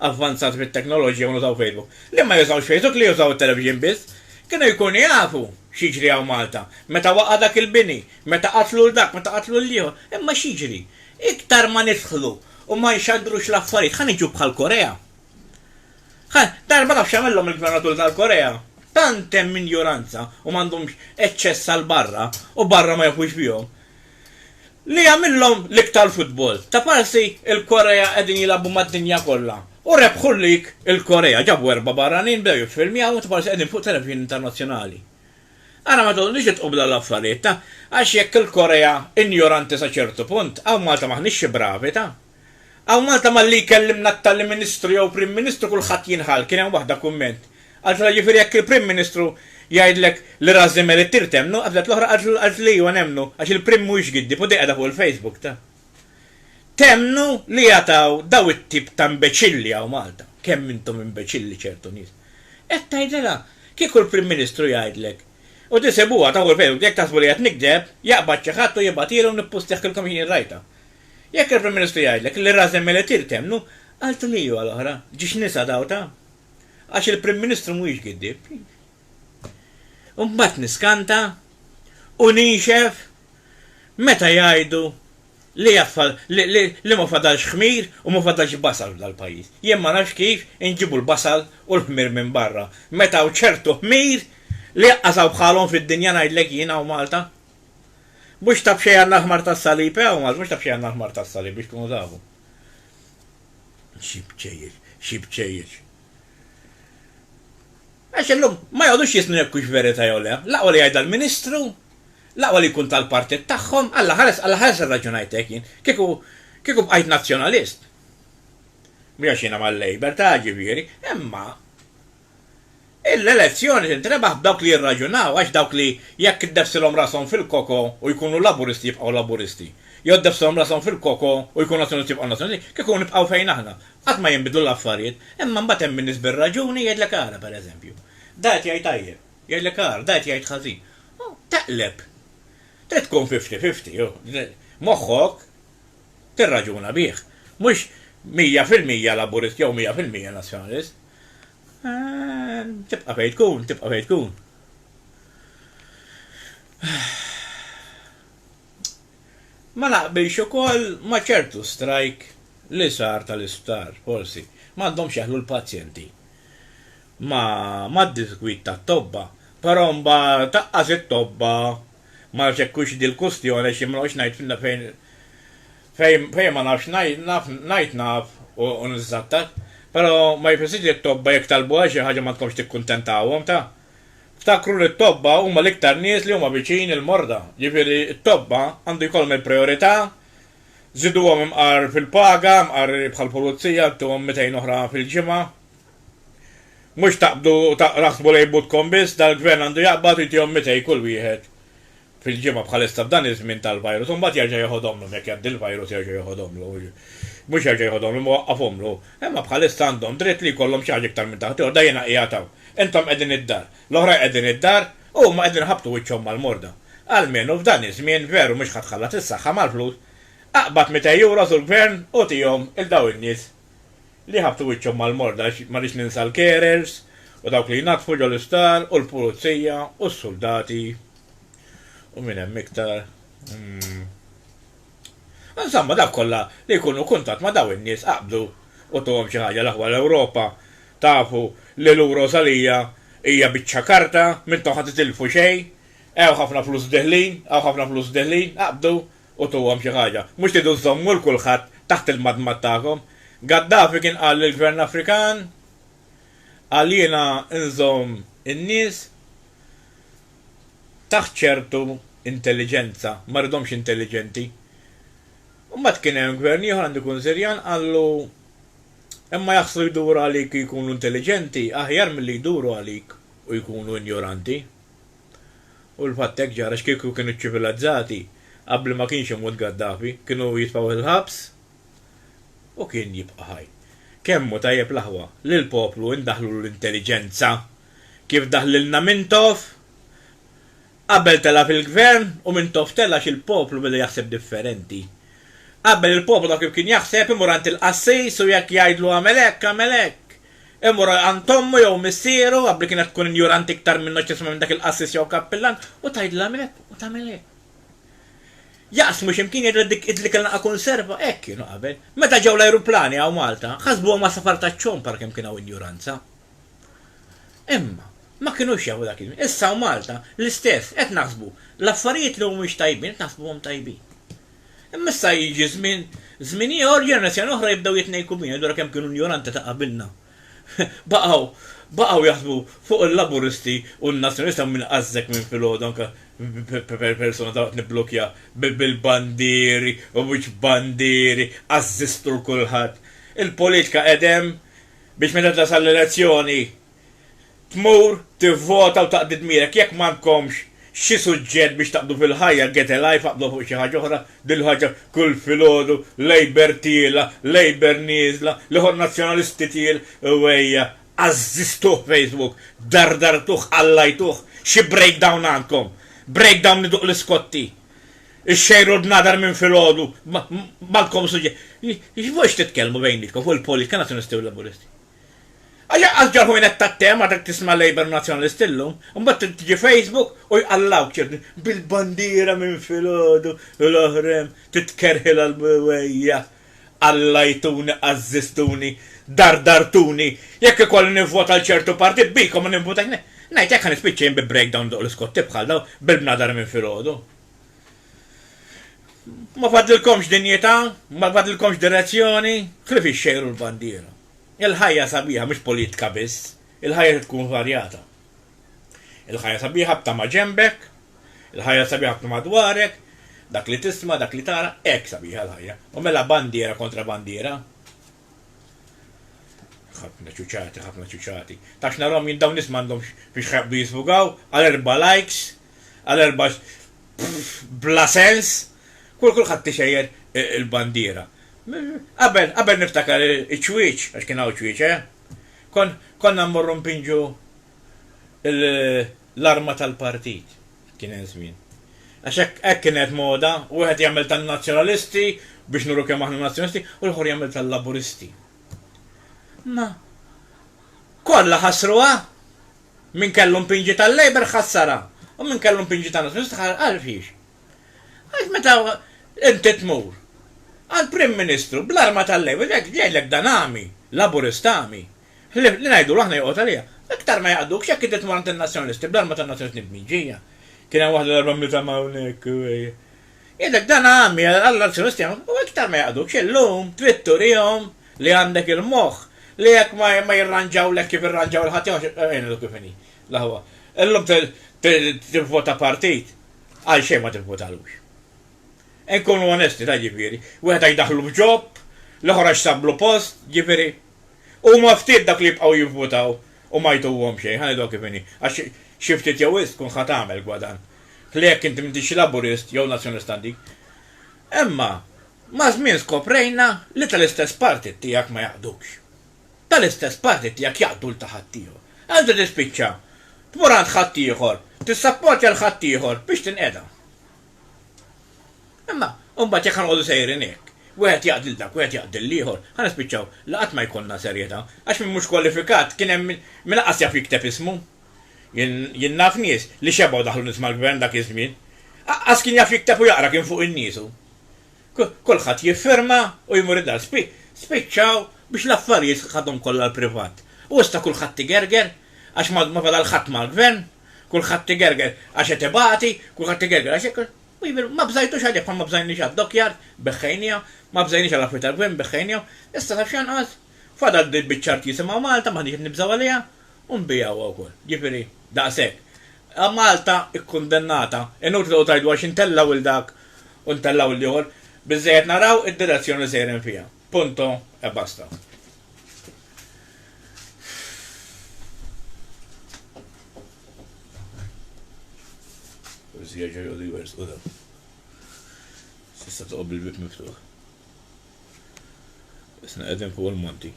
avvanzat fit-teknoloġija u nużaw Facebook. Li ma jużawx Facebook li jużaw it-television biss. Kienu jkunu jafu xiġri għaw Malta, meta waqqa dak il-bini, meta qatlu l-dak, meta qatlu l-liħu, imma xiġri. Iktar ma nidħlu u ma jxandrux l-affarijiet, ħan iġu bħal Korea. Dar ma nafx għamillhom il-gvernatur tal-Korea. Tant hemm minjoranza u m'għandhomx eċċess għal barra u barra ma jafux bihom. Li għamillhom l-iktar futbol. Ta' parsi il-Korea qegħdin jilagħbu mad-dinja kollha. U rebħu lik il-Korea, ġabu 4 barranin bdew jiffilmjaw u ta' parsi qegħdin fuq televiżjoni internazzjonali. Għana ma tgħidux tqubla l-affarijiet ta' għax jekk il-Korea injoranti sa ċertu punt, għaw Malta maħniex bravi ta'. Għaw Malta ma li kellimna tal-Ministru jew Prim Ministru kulħadd jinħal, kien hemm waħda kumment. Għaltra ġifieri jekk il-Prim Ministru jgħidlek li rażimel it-tirtemnu, għablet l-oħra għalt li huwa nemnu, għax il-Prim mhuwiex giddi, u deqgħda fuq il-Facebook ta'. Temnu li jagħtaw daw it-tip ta' imbeċilli għaw Malta. Kemm intom imbeċilli ċertu nies. Qed tgħidilha kieku l-Prim Ministru jgħidlek. U tisebuha ta' il-Facebook jekk taħsbu li qed nikdeb, jaqbad xi ħadd u jibgħatilu nippustjah kilkom jien rajta. Jekk il-Prim Ministru jgħidlek li rażimel it-tirtemnu, għalt li huwa l-oħra, ġiex nisa daw ta'. Għax il-Prim Ministru mhuwiex giddib. Mbagħad niskanta u nixef meta jgħidu li ma fadalx ħmir u ma fadalx basal dal-pajjiż. Jien ma nafx kif inġibu l-basal u l-ħmir minn barra. Meta u ċertu ħmir li jaqqasaw bħalhom fid-dinja ngħidlek jiena u Malta. Mhux tab xejn għall-aħmar tas-salib u Malta mhux tab xejn għall-aħmar tas-salib biex tkunu tafu. Xi bċejjeġ. Għax illum ma jgħodux jisnu jekkux verita jew le. Laqwa li jgħidha l-Ministru, laqwa li jkun tal-partit tagħhom, alla ħares irraġunajtek jien. Kieku bqajt nazzjonalist. Mhux jiena mal-Labor ta' ġifieri, imma l-elezzjoni tintrebaħ b'dawk li jirraġunaw, għax dawk li jekk iddefsilhom rashom fil-koko u jkunu laburisti jibqgħu laburisti. Jew iddefsilhom rashom fil-koko u jkunu nazzjonalisti jibqgħu nazzjonalisti, kieku nibqgħu fejn aħna. Qatt ma jinbidlu l-affarijiet, imma mbagħad hemm min nies bir-raġuni jgħidlek ara pereżempju. Dat jgħid tajjeb, jgħidlek ara, dat jgħid ħażin. Taqleb. Trid tkun 50-50, moħħok tirraġuna bih. Mhux 100% laburist jew 100% nazzjonalist. Tibqa' fejn tkun, tibqa' fejn tkun. Ma naqbilx ukoll ma' ċertu strajk li sar tal-isptar, forsi. M'għandhomx jaħlu l-pazjenti. Ma' d-diskwit tat-tobba, però mbagħad taqqas it-tobba ma ċekkux dil-kustjoni x'imrox ngħid finna fejn ma nafx ngħid naf u niżattat. Pero ma jfessiex li t-tobba jekk talbuha xi ħaġa ma tkomx tikkuntentawhom ta'. Ftakru li t-tobba huma l-iktar nies li huma viċin il-morda. Ġifieri t-tobba għandu jkollhom il-priorità, żiduhom imqar fil-paga, imqar bħal-pulizija, tuhom 200 oħra fil-ġimgħa. Mhux taqbdu raħsbu lejn budkom biss, dal-gvern għandu jaqbad jtihom 200 kull wieħed fil-ġimgħa bħalissa f'dan iż-żmien tal-virus, u mbagħad jerġa' jieħodhomlhom jekk jgħaddi l-virus jerġa' jieħodhomlu. Mux ħarġa jħodhom li waqqafhomlu. Imma bħalissa għandhom dritt li jkollhom xi ħaġa iktar minn taħt. Da jiena qiegħataw. Intom qegħdin id-dar. L-oħra qegħdin id-dar u ma qegħdin ħabtu wiċċhom mal-morda. Almenu f'dan iż-żmien veru mhux ħadħallat is-saħħa mal-flus. Aqbad 200 euro sul gvern u tihom il-daw in-nies li ħabtu wiċċhom mal-morda ma rridx ninsa l-carers u dawk li jnatfu ġol istar u l-pulizija u s-soldati u minn hemm iktar. Insomma, dak kollha li jkunu kuntat ma' daw in-nies qabdu u tuhom xi ħaġa l-aħwa l-Ewropa tafu li l-euro salija hija biċċa karta minnhom ħadd itilfu xejn, hemm ħafna flus deħlin, qabdu u tuhom xi ħaġa. Mhux tridu żommu l kulħadd taħt il-madmad tagħkom. Gaddafi kien qal lill-Gvern Afrikan qal jiena nżomm in-nies taħt ċertu intelligenza, ma rridhomx intelligenti. Mbagħad kien hemm gvern ieħor għandu jkun Sirjan qallu imma jaħslu jduru għalik jkunu intelligenti aħjar milli jduru għalik u jkunu ignoranti. U l-fatt hekk ġara x'kieku kienu ċivilizzati qabel ma kienx imut Gaddafi, kienu jitfgħu il-ħabs u kien jibqa' ħaj. Kemmu tajjeb l-aħwa li l-poplu indaħlu l-intelligenza kif daħlilna Mintoff qabel tela fil-gvern u Mintoff tela x'il-poplu beda jaħseb differenti. Qabel il-poplu kif kien jaħseb imur għand il-qassis u jekk jgħidlu għamel hekk. Imur għand tommu jew missieru qabel kienet tkun injuranti iktar minnu x'tisma' minn dak il-qassis jew kappellan u tgħidlu għamel hekk u tagħmel hekk. Jaqsmu x'imkien jgħidlik id-li kellna konserva hekk kienu qabel. Meta ġew l-ajruplani għaw Malta, ħasbuhom ma' safar taċ-ċom par kemm kien hawn injuranza. Imma ma kienux jafu dak il-żmien. Issa Malta l-istess qed naħsbu l-affarijiet li mhumiex tajbin qed naħsbuhom tajbin. Imma issa jiġi żmien ieħor ġenerazzjoni oħra jibdew jitnejku bina dwar kemm kienu ignoranti ta' qabilna. Baqgħu jaħsbu fuq il-laburisti u n-nazzjonista minn qażek minn filgħodu anke persuna ta' nibblukja bil-bandieri u mhux bandieri għażistu l-kulħadd. Il-politika qedem biex meta tasal l-elezzjoni tmur tivvota u taqdi dmirek jekk m'għandkomx xi suġġett biex taqbdu fil-ħajja get a life taqbdu fuq xi ħaġa oħra, dil-ħaġa kull filgħodu, Labor tiela, Labor nieżla, l-ieħor nazzjonalisti tiel u ejja għażistuh Facebook, dardartuh, allajtuh, xi breakdown għandkom, breakdown niduq l-iskotti. Ix-xejru b'nadar minn filgħodu, m'għandkom suġġett. X'vux titkellmu bejnietkom fuq il-politika nazzjonisti u laburisti. Għazġarħu jnet tat-tema dak tisma' Labor Nazzjonalist illum, mbagħad tiġi Facebook u jqallawk ċerti bil-bandiera minn filgħodu u l-oħrem titkerħil għall-bwejja, allajtuni, għażistuni, dardartuni, jekk ikolli nivvota l ċertu partit bikom ma nivvota ngħid hekk ħanispiċċa bi breakdown doq l-iskotti bħal daw bil-bnadar minn filgħodu. Ma fadlilkomx dinjità, ma fadlilkomx direzzjoni, ħlif ixxejru l-bandiera. Il-ħajja sabiħa mhux politika biss, il-ħajja tkun varjata. Il-ħajja sabiħa bta' ma' ġembek, il-ħajja sabiħa bta' madwarek, dak li tisma', dak li tara, hekk sabiħa l-ħajja. U mela bandiera kontra bandiera. ħafna ċuċati. Tax narom jindaw nis mandom biex xabdu jisfugaw, għal 4 likes, għal 4 bla sens, kull ħatti xejjer il-bandiera. Qabel niftakar il-ċwiċ, għax kien hawn ċwiċ, konna mmorru mpinġu l-arma tal-partit, kien hemm żmien. Għax hekk kienet moda, wieħed jagħmel tan-nazzjonalisti biex nuru kemm aħna nazzjonalisti u l-ħor jagħmel tal-laburisti. Ma kollha ħasruha min kellu mpinġi tal-Labor ħassara u min kellu mpinġi tan-nazzjonalisti għalfiex. Għax meta inti tmur għal-Prim Ministru bl-arma tal-Labor jgħidlek dan għami, laburistami, li ngħidu l-aħna joqgħod għalija. Iktar ma jaqdux jekk inti tmur tan-nazzjonalisti bl-arma tan-nazzjonalisti b'miġija. Kien hemm waħda l-arba mlita ma' hawnhekk. Jgħidlek dan għami għall-nazzjonalisti u iktar ma jaqdux illum twitturihom li għandek il-moħħ li jekk ma jirranġaw lek kif irranġaw il-ħadd għajna kif inhi. Laħwa. Illum tivvota partit għal xejn ma tivvotalux. Nkunu onesti ta' ġifieri, wieħed jdaħlu b'ġob, l-oħra x'sablu post, ġifieri. U ma ftit dak li jibqgħu jivvotaw u ma jtuhom xejn, ħanidhom kif inhi. Għax xi ftit jew wisq tkun ħadd tagħmel gwadan. Li jekk inti m'intix laburist jew nazzjonalist għandik. Imma ma' żmien skoprejna li tal-istess partit tiegħek ma jaqdux. Tal-istess partit tiegħek jaqdu l ta' ħaddieħor. Għandu tispiċċa. Tmur għand ħadd ieħor, tissapportja l-ħadd ieħor biex tinqeda. Imma, mbagħad jekk ħanqogħdu sejrin hekk. Wieħed jaqdil dak, wieħed jaqdil ieħor, ħa nispiċċaw laqgħat ma jkollna serjetà, għax min mhux kwalifikat kien hemm min laqas jaf jikteb ismu. Jien naf nies li xebgħu daħlu nies mal-gvern dak iż-żmien. Qas kien jaf jikteb u jaqra kien fuq in-niesu. Kulħadd jiffirma u jmur id-dar spiċċaw biex l-affarijiet ħadhom kollha l-privat. U issa kulħadd tigerger għax ma fadal ħadd mal-gvern, kulħadd tigerger għax qed ibati, kulħadd tigerger għax hekk. Ma bżajtux għalek, ma bżajnix għad-dokjar, beħħejnija, ma bżajnix għal-affrit għal-gvern, beħħejnija, issa taf xanqas, fadal d-bicċart jisimaw Malta, ma ħniġ nibżaw għalija, un-bijaw għawkol, ġifiri, daqsek. Malta ikkondennata, inutli u tajdu għax intellaw il-dak, intellaw il-liħor, bizzejet naraw id-direzzjoni sejrin fija. Punto, e basta. Zjaġa jgħodu jwers, u da. Sissa toqob il-bib miftuħ. Isna għedin fuq il-monti.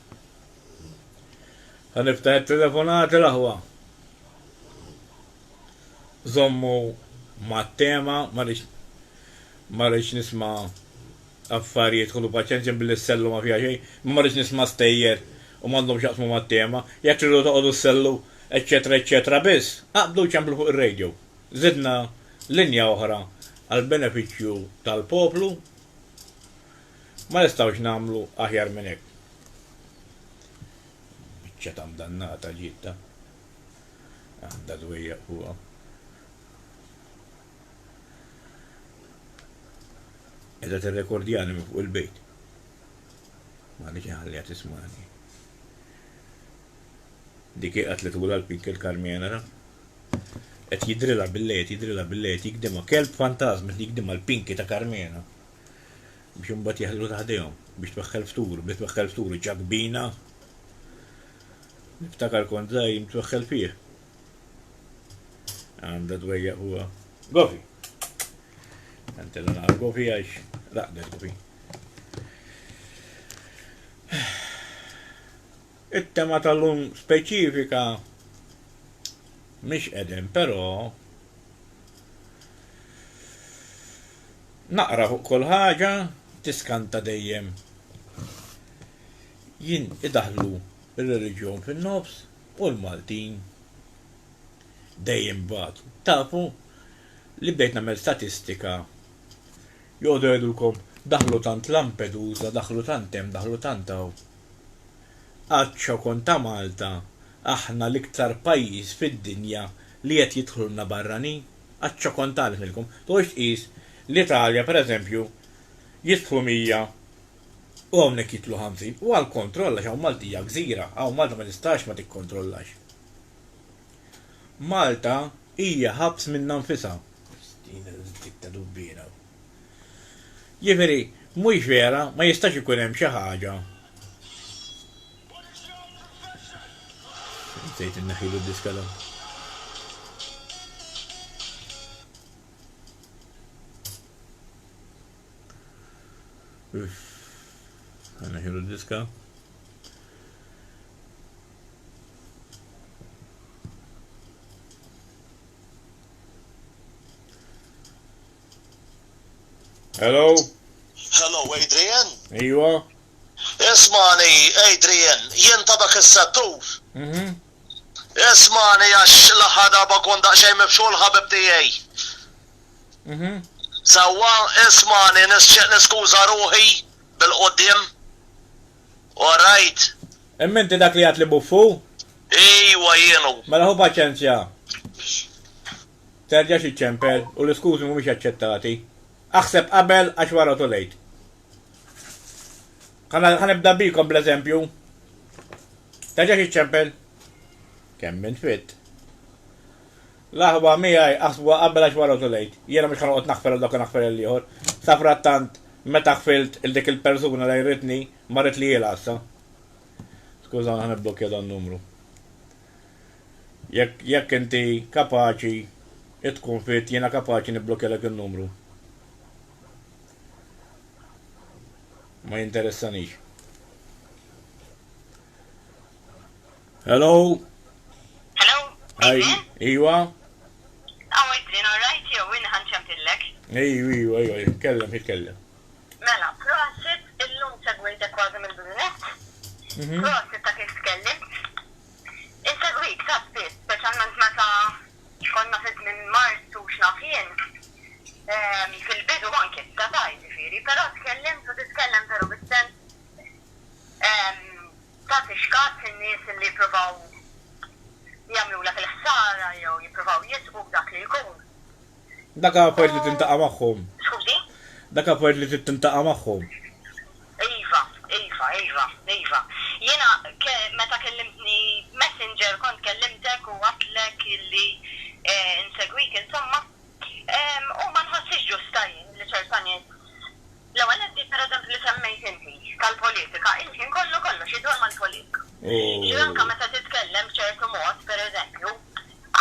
Għaniftaħ il-telefonat l-ħwa. Zommu ma' tema, marriċ nisma affarijiet, kullu paċenzja bil-sellu ma fija xej, marriċ nisma stejjer u mandom xaqsmu ma' tema, jek tridu toqodu s-sellu, eccetera, bis, għabdu ċamblu fuq il-radio. Zidna linja oħra għal benefiċċju tal-poplu ma nistgħux nagħmlu aħjar minn hekk. Biċċa ta' mdannata ġitta. Għandha dwejja fuqha. Qiegħda tirrekordjani minn fuq il-bejt. M'għandix inħalliha tismani. Dik qiegħed li tqul għall-Pink il-Karmjena. Et jidrila billet, jikdima kelb fantazm, jikdima l-Pinki ta' Karmjena. Biex jumbat jahlu taħdejhom, biex twaħħel ftur, ġagbina. Niftakar kont żgħir twaħħel fih. Għandha dwejja huwa. Gofi. Għantella nagħmel gofi għax raqdet gofi. It-tema tal-lum speċifika mhix qegħdin, però naqra fuq kull ħaġa tiskanta dejjem. Jien idaħlu ir-reliġjon fin-nofs u l-Maltin dejjem batu. Tafu li bdejt nagħmel statistika jgħodu jgħidulkom daħlu tant Lampedusa, daħlu tant hemm, daħlu tant hawn. Għaċċa kont ta' Malta aħna l-iktar pajjiż fid-dinja li qed jidħlulna barranin, għaċċa kont għalfilkom. Tox tqis l-Italja pereżempju jidħlu 100 u hawnhekk jitlu 50 u għal kontrolla hawn Malti hija gżira, hawn Malta ma tistax ma tikkontrollax. Malta hija ħabs minnha nfisha. Ditta dubbina. Jiġifieri mhux vera ma jistax ikun hemm xi ħaġa Sejt inneħilu d-diska da. Inneħilu d-diska. Hello? Hello, Adrian. Iwa? Ismani, Adrian, jien ta' dak is-settur. Ismani, għax l-ħada bakun daqxej mibxul ħabib tijaj. Sawa, ismani, niskuza ruħi bil-qoddim. Alright. Emmenti dak li għat li buffu? Iwa jienu. Mela hu paċenzja. Terġa xi ċempel u l-iskużi mhumiex aċċettati. Aħseb qabel għax wara tolejt. Ħanibda bikom bl-eżempju. Terġa xi ċempel. Kemm min fit. L-aħba miegħi aħsbu qabel għax wara tolejt. Jiena mhux ħanoqgħod naħfer dak naħfer il-ieħor. Sa frattant meta ħfilt il-dik il-persuna li jritni marret li jiela issa. Skuża ħanibblokja dan numru. Jekk inti kapaċi tkun fit jiena kapaċi nibblokja lek il-numru. Ma jinteressanix. Hello? Hello? Adrian? Iwa? Oh, Adrian, alright, jew win ħanċempillek. Iwa, kellem. Mela, prosit il-lum segwejta kważi mill-bidunet. Prosit ta' kif tkellimt. Insegwik ta' spiss, speċjalment meta konna fit minn Marzu x'nafien. Fil-bidu anke ta' ġifieri, però tkellimt u titkellem però bis-sens ta' tixkat in-nies li jippruvaw jagħmlula fil-ħsara jew jippruvaw jisqu dak li jkun. Dak affarijiet li tintaqa' magħhom. Skużi? Dak affarijiet li tintaqa' magħhom. Iva. Jiena meta kellimtni Messenger kont kellimtek u għatlek illi insegwik insomma. U ma nħossix ġustajn li ċertaniet. L-ewwel qed pereżempju li semmejt inti tal-politika, inti kollox idwar mal-politika. Anke meta titkellem b'ċertu mod, pereżempju,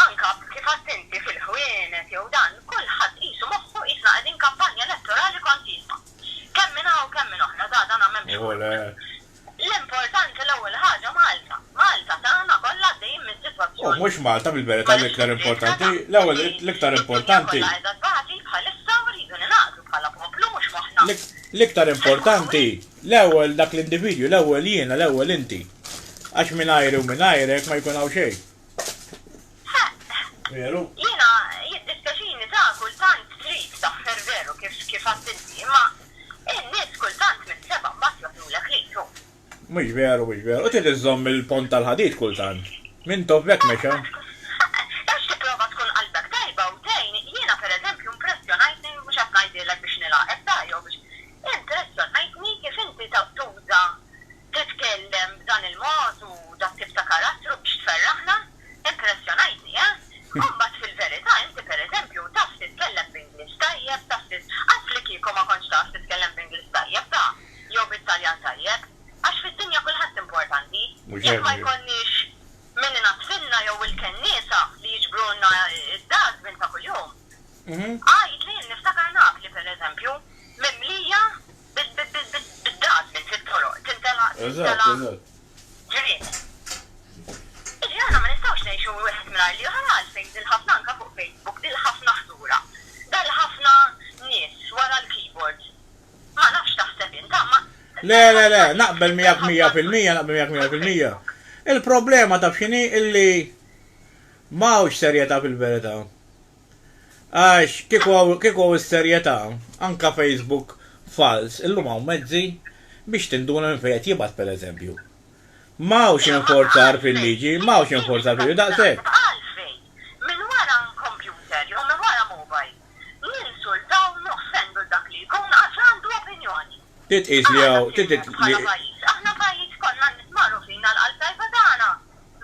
anke kif għadt inti fil-ħwienet jew dan, kulħadd qisu moħħu qisna qegħdin kampanja elettorali kontinwa. Kemm minn hawn kemm minn oħra da dan m'hemmx. L-importanti l-ewwel ħaġa Malta. Malta tagħna kollha għaddejjin minn sitwazzjoni. Mhux Malta bil-verità l-iktar importanti. L-ewwel l-iktar importanti. L-iktar importanti. L-ewwel dak l-individwu, l-ewwel jiena, l-ewwel inti. Għax mingħajri u mingħajrek ma jkun hawn xejn. Veru? Jiena jiddispjaċini ta' kultant trid taħfer veru kif għadt inti, imma in-nies kultant minn-seba' mbagħad jagħtulek litu. Mhux veru. U trid iżomm il-pont tal-ħadid kultant. Min tofbek mexa. Għax tipprova tkun qalbek tajba u tgħin, jiena pereżempju impressjonajtni mhux qed ngħidilek biex nilaqgħek da jew biex impressjonajtni kif inti tuża titkellem b'dan il-mod u dak tip ta' karattru biex tferraħna, impressjonajtni, Mbagħad fil-verità inti pereżempju taf titkellem b'Ingliż tajjeb, taf għax li kieku ma kontx taf titkellem b'Ingliż tajjeb ta' jew bit-Taljan tajjeb. Għax fid-dinja kulħadd importanti. Jekk ma jkollniex min inaqsilna jew il-kenniesa li jiġbrulna id-dazmin ta' kuljum. Li niftakar Napli pereżempju, mimlija bid-dazmin fit-toroq. Tintela. Ġifieri. Aħna ma nistgħux ngħixu wieħed mingħajr li oħra għalfejn dil ħafna anke fuq Facebook, dil ħafna ħdura. Dal ħafna nies wara l-keyboard. Ma nafx taħseb inta ma. Le, naqbel 100%. Il-problema taf x'inhi illi m'hawnx serjetà fil-verità. Għax kieku is-serjetà anke Facebook fals, illum hawn mezzi biex tinduna minn fejn qed jibgħat pereżempju. M'hawnx inforzar fil-liġi, m'hawnx inforzar fil-liġi, daqshekk. Għalfejn, minn wara computer jew minn wara mobile, ninsultaw noffendu dak li jkun għax għandu opinjoni. Titqis li hawn, Aħna pajjiż konna nismaru fina l-qalbajba tagħna.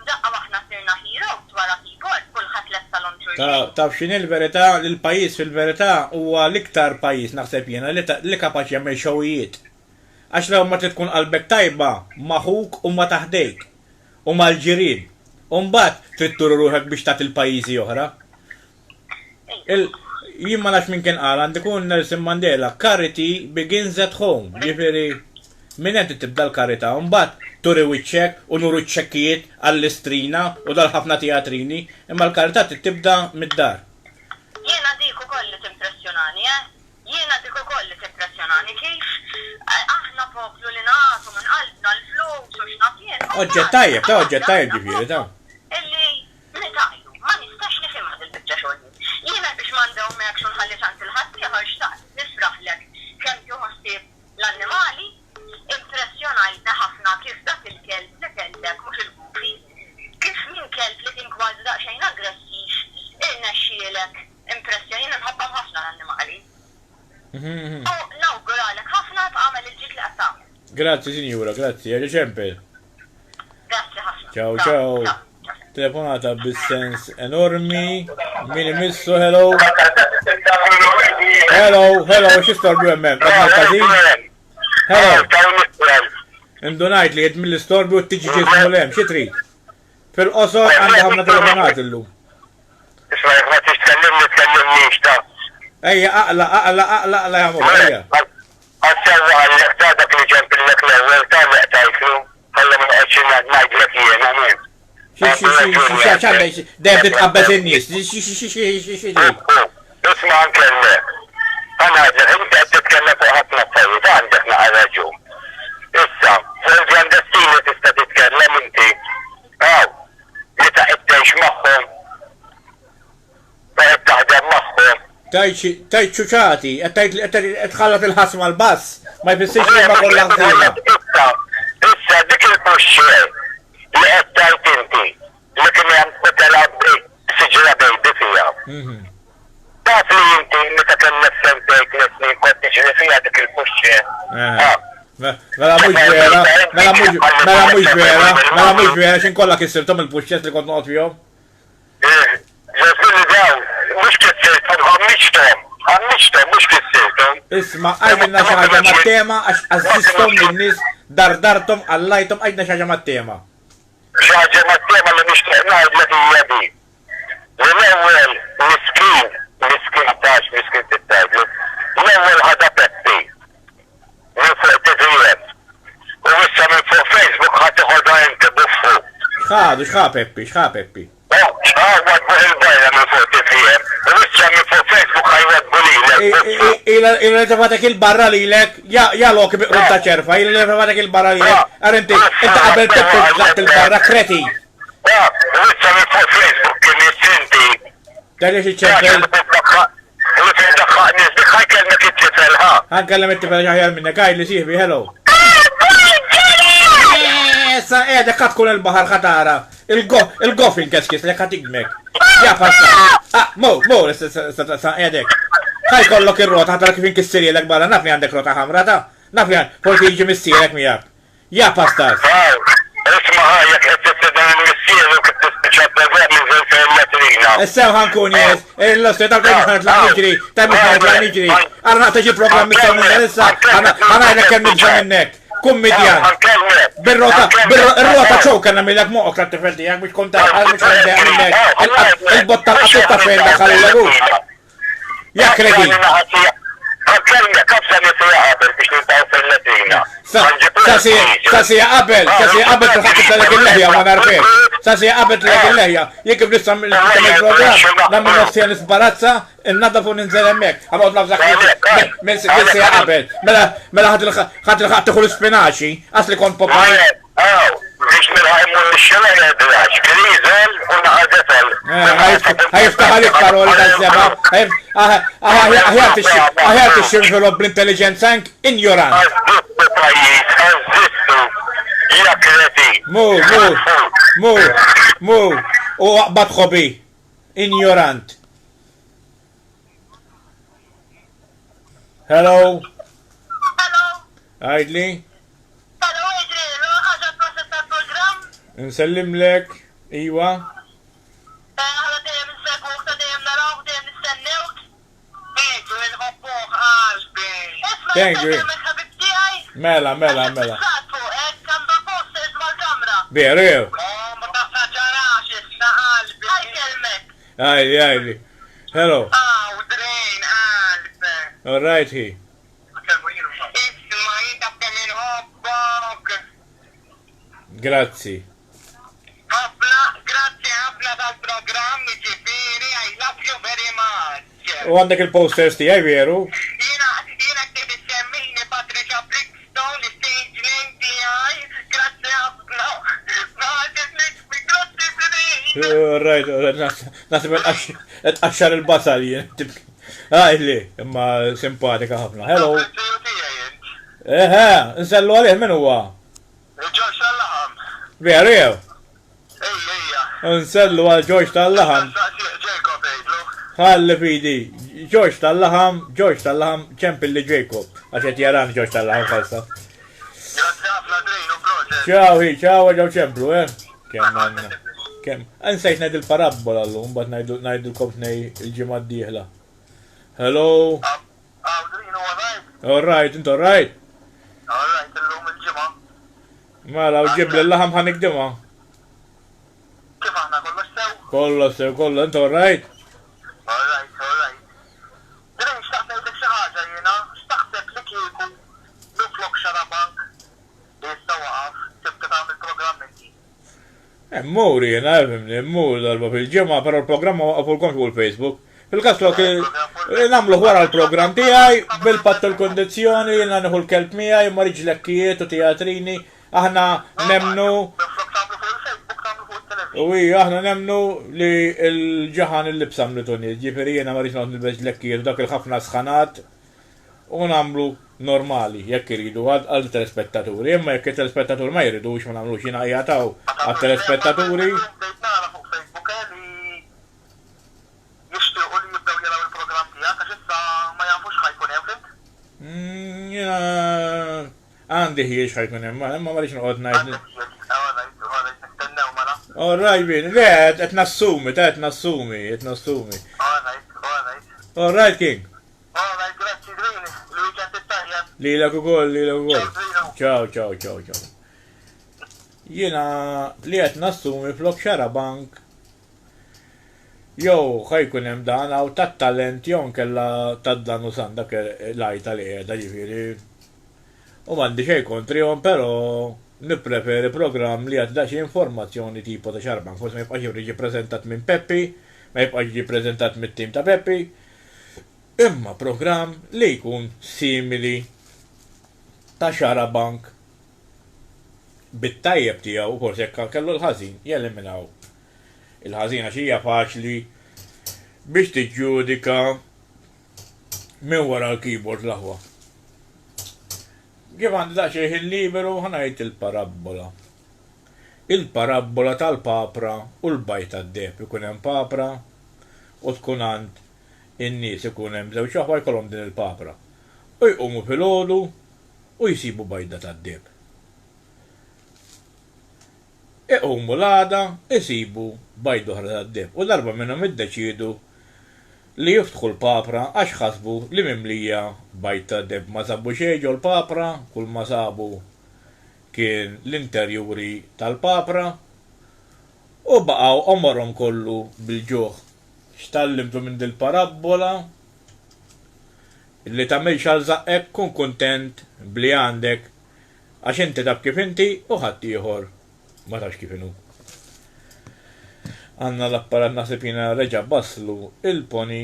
Daqqa waħna sirna heroes wara keyboard kulħadd lesta l-onċur. Taf x'inhi l-verità, l-pajjiż fil-verità huwa l-iktar pajjiż naħseb jiena li kapaċi jagħmel xogħlijiet. Għax lew ma tkun qalbek tajba maħuk u ma taħdejk u mal-ġirien Umbat trid turu ruħek biex tagħti il-pajjiżi oħra. Jien ma nafx min kien qal għandi kun Nelson Mandela, charity begins at home. Ġifieri minn hemm tibda l-karità, mbagħad turi wiċċek u nuru ċċekkijiet għall-istrina u dal-ħafna teatrini, imma l-karità tibda mid-dar. Jiena dik ukoll li timpressjonani, Jiena dik ukoll li timpressjonani kif aħna poplu li nagħtu minn qalbna l-flus u x'nafien. Oġġett tajjeb ġifieri ta'. Illi nitajlu, ma nistax nifhimha dil-biċċa xogħol. Jiena biex m'għandhom hekk xulħalli sant il-ħadd ieħor xtaqt nisraħlek kemm joħossib l-annimali, impressjonajtna ħafna kif dak il-kelb li kellek mhux il-bufi, kif min kelb li kien kważi daqsxejn aggressiv, irnexxielek impressjonajna nħabbam ħafna l-annimali. U nawguralek ħafna tagħmel il-ġid li qed tagħmel. Grazzi sinjura, grazzi, ħaġa ċempel. Grazzi ħafna. Ciao. Telefonata bis-sens enormi. Min imissu, hello. Hello, x'istorbu hemmhekk? Hello. Indunajt li qed mill-istorbju tiġi ġismu lem, xi trid? Fil-qosor għandi ħafna telefonat illum. Isma' jekk ma tkellimniex ta'. Ejja, aqla jagħmlu, ejja. Għassewa għallek ta' dak li ġempillek l-ewwel ta' meqtajklu, kollha ma qedx ngħidlek jien għamil. Dejjem titqabbes in-nies, Isma' nkellmek. Għana għadlek, inti qed titkellem fuq ħafna affarijiet għandek naqa' raġun. Issa, fil-klandestini tista' titkellem inti. Meta qed tgħix magħhom, qed taħdem magħhom. Tajt ċuċati, qed tħallat il-ħasma l-bass, ma jfissirx li ma kollha ħdima. Issa dik il-puxxer li qed tajt inti li kien hemm telab siġra bejdi fiha. Taf li inti meta kellek sentejt nisni kont tiġri fiha dik il-puxxer. Mela mhux vera, x'inkollha kissilthom il-puxxers li kont noqgħod fihom. Għammiċtom, mux kissiltom. Isma, għajdna xaħġa mat-tema, għax għazzistom l-nis, dardartom, għallajtom, għajdna xaħġa mat-tema. Xaħġa mat-tema li nishtiq naħdlek hija di. L-ewwel miskin tittajdu, l-ewwel ħada Peppi. Minn fuq TV-em. U issa minn fuq Facebook ħadd iħodha inti buffu. Xħa Peppi. Xħawad buħ il-bajra minn fuq TV-em. U issa minn fuq Facebook ħajwadbu lilek. Ila tefatek il-barra lilek, jalok biqru ta' ċerfa, ila tefatek il-barra lilek, għarinti, inta qabel tefatek il-barra kreti. U issa minn fuq Facebook kien jissinti. Dalli xie ċerfel. Li fin daħħaq nisbik ħajkellmek it-tifel ħa. Ħankellem it-tifel ħajar minnek, għaj li siħbi, hello. Essa, edek ħatkun il-bahar ħatara. Il-gof il-keskis li ħatigmek. Ja, pasta. Mo, sa edek. ħaj kollok il-rota ħatara kif inkissirjelek barra, nafni għandek rota ħamra ta' nafni għand, forsi jiġi missierek mijak. Ja, pastas. Isma ħajjek qed tissidan il-missier u kif tispiċċa b'eżem minn żewġ il-latrina. Issew ħankun jes, il-lostu ta' ħanet la' niġri, ta' ħanet la' niġri. Għarna taġi programmi sew minn issa, ħanajna kemm nibża minnek. Kummedjan. Ir-rota ċoka namilek moqok la' tifel tijak biex konta għal mux għandek minnek. Il-botta għatta fejn daħal il-lagux. Ja, kredi. Għakkelmek, għabsa nisija għabel biex nintaw fil-latrina. Sasija qabel t-ħakki t-lek il-leħja ma narfek. Sasija qabel t-lek il-leħja. Jek blis tamil program, namil nofsija nisbarazza, il-nadafu ninżel emmek. Għamot nafżak minn sija qabel. Mela ħat t-ħu l-spinaċi, asli kont popoli. Biex nil-ħajmu l-xena l-edraċ, grizel u naħadetel. Ħajiftaħ għalik paroli tal-seba. Aħjar t-xirġolog bl-intelligenza ank ignorant. Għazzistu pajis, għazzistu. Ja kreti. Mu. U għaqbat xobi. Ignorant. Hello. Għajdli. Nsellim lek, iwa. Għala dejjem nsegwuk, ta' dejjem narawk, dejjem nistennewk. Ejdu il-ħobbuħ għalbi. Thank you. Mela. Kandu l-posters mal-kamra. Veru jew. Ma tafna ġarax, Għajli. Hello. Drain, qalb. All right, he. Isma jitabda minn hobbok. Grazzi. Grazzi ħafna tal-programm, ġifiri, I love you very much. U għandek il-posters tijaj, veru? Jena kif semmini Patricia Brixton, stage name tijaj, grazzi ħafna. All right. Nasib għaxxar il-basal jien. Għajli, imma simpatika ħafna. Hello. Nsellu għalih, minn huwa? George tal-laħam. Veru jew? Ejja. Nsellu għal George tal-laħam. Jacob ejdlu. Ħalli fidi. George tal-laħam ċempilli Jacob. Għaxet jaran George tal-laħam falsa. Grazzi ħafna Drain u proġett. Ciao, ġaw ċemplu, Kemm għanna. Kemm. Għansajt najd il-parabola l-lum, bat najd il-kompnej il-ġimad diħla. Hello. Drain u għadajt. All right, int all right? All right, l-lum il-ġimma. Mela, u ġib l-laħam ħanikdima. Kif aħna kollox sew? Kollu, int all right? All right. Drain, xtaqseb xi ħaġa jiena, xtaqseb li kieku nuflok xarabank jista' waqaf tibda tagħmel programm inti. Muri, jena, muri darba fil-ġemma, pero l-programma waqafulkom fuq il-Facebook. Fil-kas lok namlu wara l-programm tijaj, bil-pattu l-kondizjoni, jena nħu l-kelb mijaj, marriġ lekkijiet u teatrini, aħna nemnu, Nuflok tagħmlu fuq il-Facebook, tagħmlu fuq il-television. u aħna nemnu li l-ġahan il-lib samlu tuni, ġifiri jena marriġ not nilbeġ lekkijiet, dak il-ħafna sħanat, u namlu normali, jekk iridu għal-telespettaturi, imma jekk il-telespettaturi ma jiridux ma namlu xina jgħataw għal-telespettaturi. Bdejt nara fuq Facebook li jixtiequ li jibdew jaraw il-programm tiegħek għax issa ma jafux ħajkun hemm fint. Għandi ħiex ħajkun imma marriġ noqgħod ngħid. Għalajt, nistennew mela. Alright, bin, le, qed nassumi. Alright, King. Alright, grazzi Drain, l-weekend it-tajjeb. Lilek ukoll. Ciao. Ciao. Jiena li qed nassumi flok xarabank. Jew ħajkun hemm dan hawn tat-talent jew nkella tad-dan u san dak l-għajta li qiegħda ġifieri. U m'għandi xejn kontrihom, però nippreferi programm li għad daċi informazzjoni tipo ta' xarbank. Forse ma jibqax jiġi prezentat minn Peppi, ma jibqax jiġi prezentat mit-tim ta' Peppi. Imma programm li jkun simili ta' xarabank bit-tajjeb tiegħu u forsi jekk kellu l-ħażin jeliminaw. Il-ħażina xija faċli biex tiġġudika minn wara l-keyboard l-aħwa. Kif għandi daċi il-liberu ħanajt il-parabola. Il-parabola tal-papra u l-bajt tad-deb. Ikun hemm papra u tkun għand in-nies ikun hemm żewġ oħra jkollhom din il-papra. U jqumu filgħodu u jsibu bajda tad-deb. Iqumu l-għada jsibu bajda oħra tad-deb. U darba minnhom iddeċiedu li jiftħu l-papra għax ħasbu li mimlija bajta deb ma sabu xeġu l-papra, kull ma sabu kien l-interjuri tal-papra u baqaw omorhom kollu bil-ġuħ. Xtallimtu minn dil-parabola li tamil xalżaqek kun kontent bli għandek għax inti tab kif inti u ħadd ieħor ma tafx kif inhu. Għanna l-apparat nasibina reġa baslu il-poni.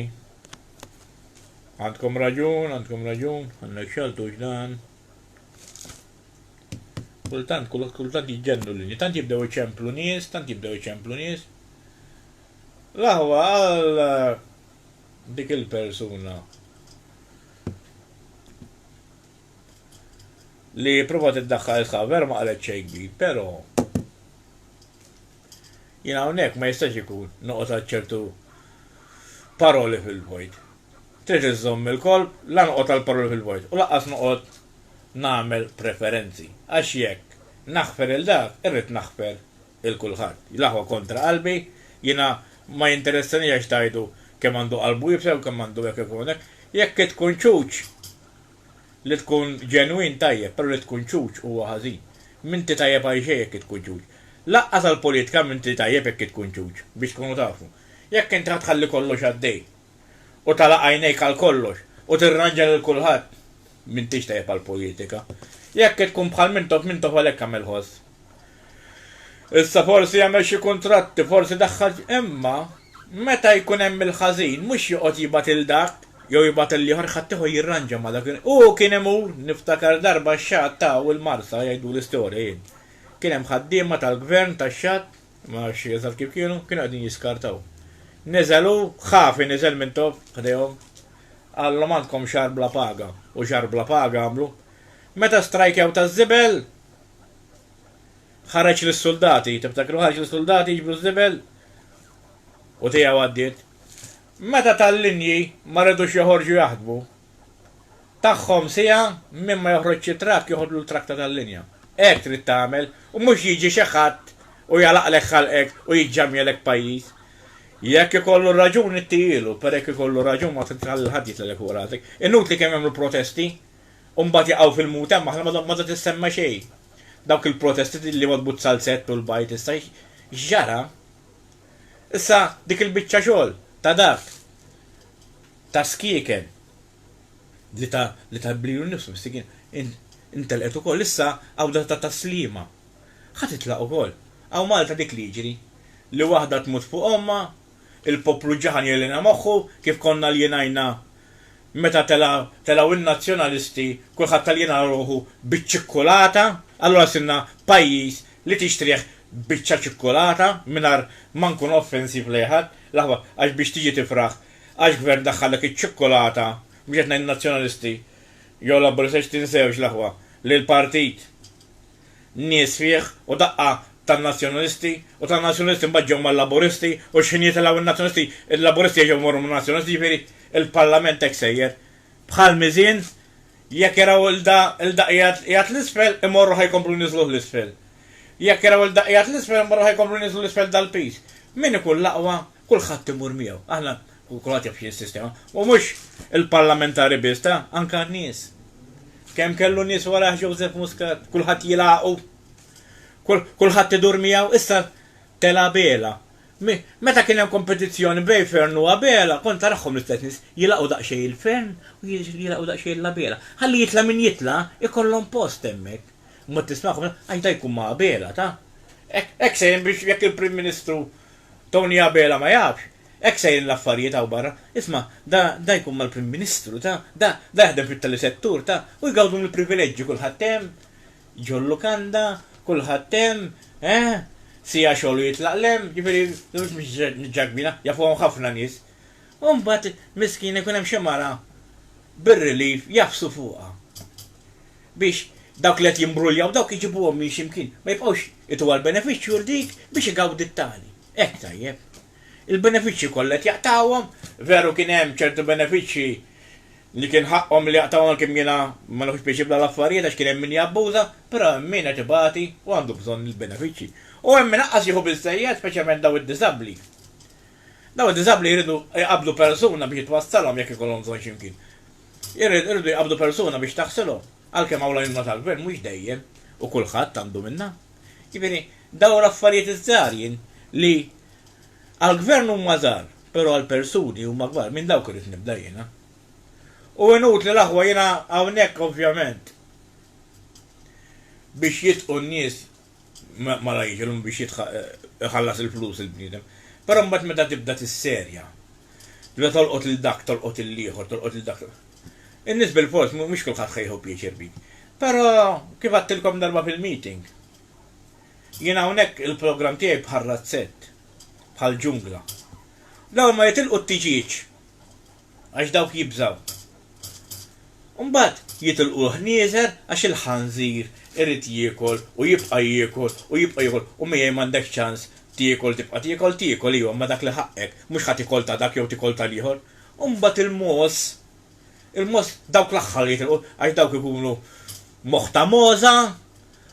Għandkom raġun, għannek xaltu ġdan. Kultant jġennu l-linji, tant jibdew iċemplu nies. Laħwa għal dik il-persuna li provat id-daħħal il-xaver ma għalet xejn, pero jina hawnhekk ma jistax ikun noqgħod ċertu paroli fil-vojt. Trid iżomm il-kolb, la noqgħod għall-paroli fil-vojt. U laqqas noqgħod nagħmel preferenzi. Għax jekk naħfer il-dak, irrid naħfer il-kulħadd. L-aħwa kontra qalbi, jiena ma jinteressani għax tajdu kemm għandu qalbu jibsew, kemm għandu hekk ikun hekk. Jekk tkun ċuċ li tkun ġenwin tajjeb, però li tkun ċuċ huwa ħażin. Minti tajjeb għal xejn jekk tkun ċuċ. Laqqas għal-politika minti tajjeb jekk tkun ċuċ, biex tkunu tafu. Jekk inti tħalli kollox għaddej. U tala għajnejk għal kollox. U tirranġa lil kulħadd. M'intix tajjeb għal politika. Jekk tkun bħal mintof għalhekk għamel ħoss. Issa forsi jagħmel xi kuntratti, forsi daħħal imma meta jkun hemm il-ħażin mhux joqgħod jibgħat il dak jew jibgħat il-ieħor ħaddieħor jirranġa ma dak. U kien hemm niftakar darba x-xatt u l-Marsa jgħidu l-istorja jien. Kien hemm ħaddiema tal-gvern tax-xatt ma x'jeżal kif kienu qegħdin jiskartaw. Niżelu ħafi niżel minn top ħdejhom. Għallhom għandkom xahar bla paga u xahar bla paga għamlu. Meta strajkjaw taż-żibel ħareġ lis-soldati, tiftakru ħareġ lis-soldati jiġbru żibel u tiegħu għaddiet. Meta tal-linji ma rridux joħorġu jaħdmu. Tagħhom sija minn ma joħroġ xi trakk joħodlu l-trakta tal-linja. Hekk trid tagħmel u mhux jiġi xi ħadd u jalaqlek ħalqek u jiġġamjelek pajjiż. Jekk ikollu raġun ittielu, perek ikollu raġun ma titħalli ħadd jitlelek fuq rasek. Inutli kemm jagħmlu protesti u mbagħad jaqgħu fil-mutem aħna ma tissemma xejn. Dawk il-protesti li wadbu t-salset u l-bajt issa ġara. Issa dik il-biċċa xogħol ta' dak ta' skieken li ta' blilu nifsu mistikin intelqet ukoll issa għawda ta' taslima. Ħadd itlaq ukoll. Għaw Malta dik li jiġri li waħda tmut fuq omma, il-poplu ġaħan jelena moħħu kif konna l-jenajna meta telaw il-nazzjonalisti kulħadd tal-jena ruħu biċ-ċikkolata, allora sinna pajjiż li tixtrieħ biċċa ċikkolata mingħajr ma nkun offensiv lejħad, laħwa għax biex tiġi tifraħ, għax gvern daħħalek iċ-ċikkolata biex qed ngħid nazzjonalisti jew labburisex tinsewx laħwa li l-partit nies fih u daqqa tan-nazzjonalisti u tan-nazzjonalisti mbagħad mal-laburisti u x'inhi telaw in-nazzjonalisti, il-laburisti jeġgħu morru min-nazzjonalisti jiġifieri il-parlament hekk sejjer. Bħal miżin jekk jaraw il-daqqiegħat l-isfel imorru ħajkomplu niżlu l-isfel. Jekk jaraw il-daqqiegħat l-isfel imorru ħajkomplu niżlu l-isfel dal-pis. Min ikun l-aqwa kulħadd imur miegħu. Aħna kulħadd jaf xi sistema. U mhux il-parlamentari biss ta' anke n-nies. Kemm kellu nies wara Joseph Muscat, kulħadd jilaqgħu. Kulħadd idur miegħu issa tela bela. Meta kien hemm kompetizzjoni bej Fern u Abela, kont taraħħom l-istess nies jilaqgħu daqsxejn il-Fern u jilaqgħu daqsxejn l-Abela. Ħalli jitla min jitla ikollhom post hemmhekk. Ma tismagħhom għajta jkun ma' Abela ta'. Hekk sejn biex jekk il-Prim Ministru Tony Abela ma jafx. Hekk sejn l-affarijiet hawn barra. Isma' da jkun mal-Prim Ministru ta', da jaħdem fit-telesettur ta' u jgawdu mill-privileġġi kulħadd hemm, ġollu kanda, kulħadd hemm, sija xogħlu jitlaqlem, ġifieri mhux ġagbina, jafuhom ħafna nies. U mbagħad miskien ikun hemm xi mara bir-relief jafsu fuqha. Biex dawk li qed jimbruljaw dawk iġibuhom minn x'imkien, ma jibqgħux itu għall-benefiċċju l dik biex igawdi t-tali. Hekk tajjeb. Il-benefiċċji kollha qed jaqtawhom, veru kien hemm ċertu benefiċċji li kien ħaqhom li jaqtawhom kemm jiena ma nafux biex jibla l-affarijiet għax kien hemm min jabbuża, però hemm min qed ibati u għandu bżonn il-benefiċċji. U hemm min aqqas jieħu bil-sejjed speċjalment daw id-diżabbli. Daw id-diżabbli jridu jqabdu persuna biex jitwassalhom jekk ikollhom bżonn x'imkien. Jridu jqabdu persuna biex taħsilhom, għalkemm hawn l-għajnuna tal-gvern mhux dejjem u kulħadd għandu minnha. Jiġifieri daw l-affarijiet iż-żgħar li għall-gvern huma żgħar, però għall-persuni huma kbar minn dawk irid nibda jiena. U inutli l-aħwa jiena hawnhekk ovvjament biex jitqu n-nies ma la jiġilhom biex jħallas il-flus il-bniedem. Però mbagħad meta tibda tisserja. Tibda tolqot il dak, tolqot il-ieħor, tolqot il dak. In-nies bil-fors mhux kulħadd ħejħu pjeċir bik. Però kif għattilkom darba fil-meeting. Jiena hawnhekk il-programm tiegħi bħal razzett, bħal ġungla. Dawn ma jitilqu t-tiġiġ għax dawk jibżaw. Mbagħad jitilqu ħnieżer għax il-ħanżir irid jiekol u jibqa' jiekol u jibqa' jiekol u mejja m'għandek ċans tiekol tibqa' tiekol iva ma dak li ħaqek mhux ħadd ikol ta' dak jew tikol tal-ieħor. U mbagħad il-mos dawk l-aħħar jitilqu għax dawk ikunu moħħ moża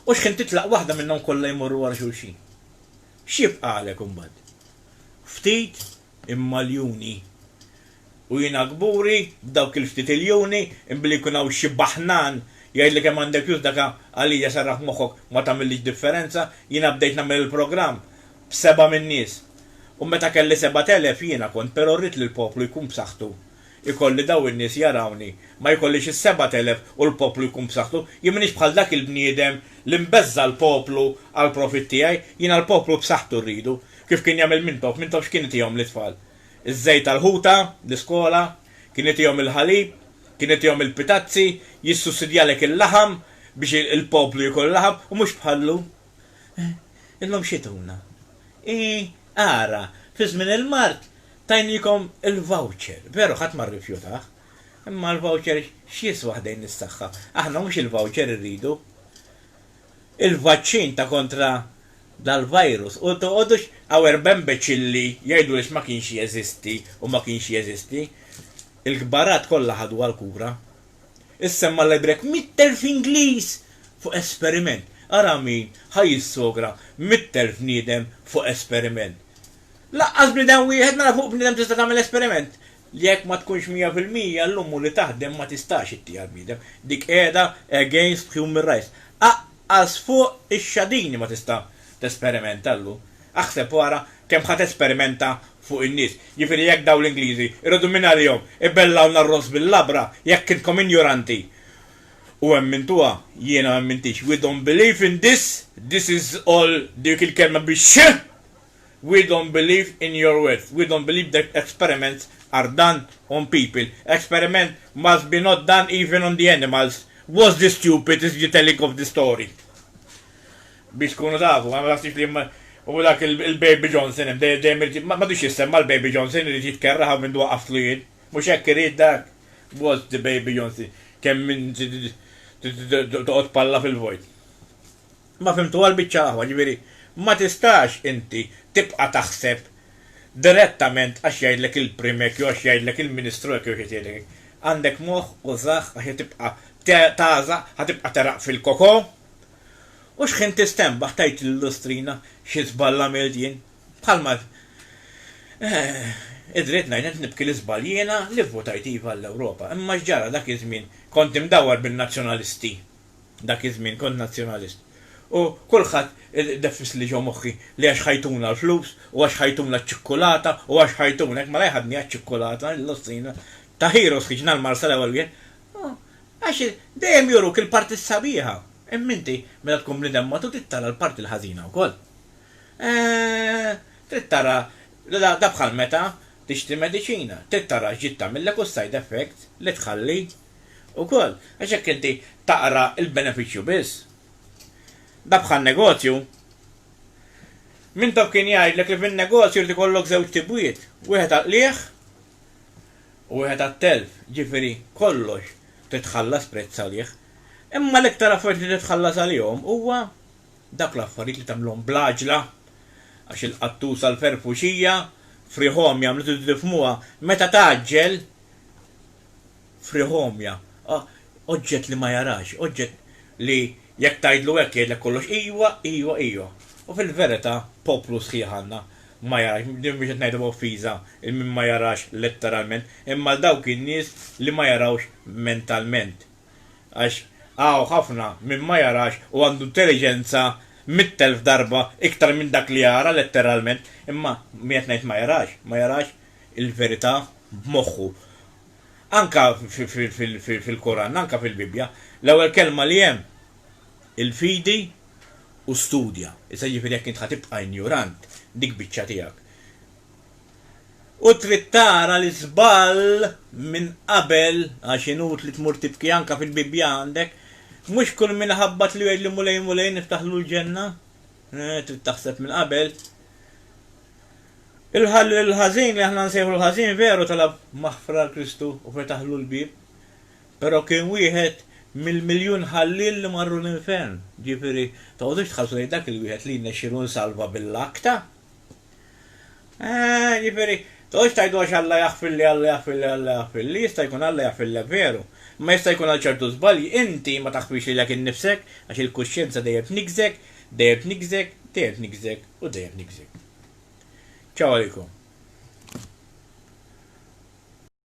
u x'kien titlaq waħda minnhom kollha jmorru wara xulxin. X'jibqa' għalek imbagħad? Ftit imma ljuni. U jiena gburi b'dawk il-ftit iljuni imbli jkun hawn xi baħnan jgħidlek hemm għandek jus dak għalija sarraħ moħħok ma tagħmilx differenza, jiena bdejt nagħmel il-programm b'7 min-nies. U meta kelli 7,000 jiena kont, però rrid li l-poplu jkun b'saħħtu. Ikolli daw in-nies jarawni, ma jkollix is-7,000 u l-poplu jkun b'saħħtu, jien m'iniex bħal dak il-bniedem li mbeżza l-poplu għal profit tiegħi, jiena l-poplu b'saħħtu rridu, kif kien jagħmel Mintoff x'kien itihom l-itfal. Iż-żejt tal-ħuta, l-iskola, kien itihom il-ħalib, kien itihom il-pitazzi, jissussidjalek il-laħam biex il-poplu jkoll laħam u mhux bħallu. Illhom xituna. Ara, fi żmien il-Mart tajnikom il-voucher. Veru ħadd ma rrifjutaħ. Imma l-voucher x'jiswa ħdejn is-saħħa. Aħna mhux il-voucher irridu. Il-vaċċin ta' kontra dal-virus u toqgħodux hawer bembeċilli jgħidu lix ma kienx jeżisti u ma kienx jeżisti. Il-kbarat kollha ħadu għall-kura. Issemma l-ebrek 100,000 Ingliż fuq esperiment. Ara min ħajissogra 100,000 bniedem fuq esperiment. Laqqas bniedem wieħed mela fuq bniedem tista' tagħmel esperiment. Li jekk ma tkunx 100% l-lummu li taħdem ma tistax ittieħ bniedem. Dik qiegħda against human rights. Aqqas fuq ix-xadini ma tista' tesperimenta llu. Aħseb wara kemm ħadd esperimenta fuq in-nies. Jifieri jekk daw l-Ingliżi irridu minn għalihom ibellawna r-ross bil-labra jekk intkom ignoranti. U emmintuha, jiena emmintix. We don't believe in this. This is all dik il-kelma biex. We don't believe in your words. We don't believe that experiments are done on people. Experiment must be not done even on the animals. Was this stupid is the telling of the story. Biex kunu tafu, ma taħsix li u dak il-Baby Johnson, ma dux jissemma l-Baby Johnson li jitkerraħa minn dwa qaflujiet. Mux hekk irid dak. Was the Baby Johnson. Kemm minn toqgħod palla fil-vojt. Ma fimtu għal-biċċa aħwa, ġifieri, ma tistax inti tibqa' taħseb direttament għax jgħidlek il-primek jew għax jgħidlek il-Ministru jew jgħidlek. Għandek moħħ u żagħ għax tibqa' tażaq, ħatibqa' teraq fil-koko. U x'ħin tistembaħ tajt l-illustrina xi żball għamilt jien. Bħalma id-dritt ngħid nibki l-iżball jiena li vvotajt iva l-Ewropa. Imma x'ġara dak iż-żmien kont imdawwar bin-nazzjonalisti. Dak iż-żmien kont nazzjonalist. U kulħadd defis li ġew moħħi li għax ħajtuna l-flus u għax ħajtuna ċ-ċikkolata u għax ħajtuna hekk ma ħadni għaċ-ċikkolata l-ostrina ta' heroes ħiġna l-marsala ewwel għax dejjem juruk il-parti sabiħa. Imminti mela tkun bniedem ma trid tara l-parti l-ħażina wkoll. Trid tara da bħal meta tixtri mediċina, trid tara x'ġiet tagħmellek u side effect li tħalli ukoll għax hekk inti taqra il-benefiċċju biss. Da bħal negozju. Mintoff kien jgħidlek li fin-negozju rid ikollok żewġ tibwiet, wieħed għaqlieħ u wieħed għat-telf, ġifieri kollox titħallas prezz għalih. Imma l-iktar affarijiet li titħallas għalihom huwa dak l-affarijiet li tagħmluhom blaġla għax il-qattusa l-ferfuxija friħomja li trid tifhmuha meta taġġel friħomja. Oġġett li ma jarax, oġġett li jekk tgħidlu hekk jgħidlek kollox iwa. U fil-verità poplu sħiħ għandna ma jarax, din biex qed ngħidu offiża il min ma jarax letteralment, imma dawk in-nies li ma jarawx mentalment. Għax ħafna minn ma jarax u għandu intelligenza 100,000 darba iktar minn dak li jara letteralment, imma miet ngħid ma jarax il-verità b'moħħu. Anka fil-Koran, anka fil-Bibja, l-ewwel kelma li hemm il-fidi u studja. Issa ġifieri jekk int ħatibqa' ignorant dik biċċa tiegħek. U trid tara l-iżball minn qabel għax inut li tmur tibki anka fil-Bibja għandek, mhux kull min ħabbat li jgħid li mulej niftaħlu l-ġenna. Trid taħseb minn qabel. Il-ħażin li aħna nsejħu l-ħażin veru talab maħfra l-Kristu u fetaħlu l-bib. Però kien wieħed mill-miljun ħallil li marru l-infern. Ġifieri tgħodux tħallsu lejn dak il-wieħed li jnexxielu nsalva bil-akta. Ġifieri tgħodux tgħidu għax Alla jaħfilli, jista' jkun Alla jaħfillek veru. Ma jista' jkun għal ċertu żbalji, inti ma taħfix lilek innifsek għax il-kuxjenza dejjem tniġżek u dejjem tniġżek. Ciao għalikom.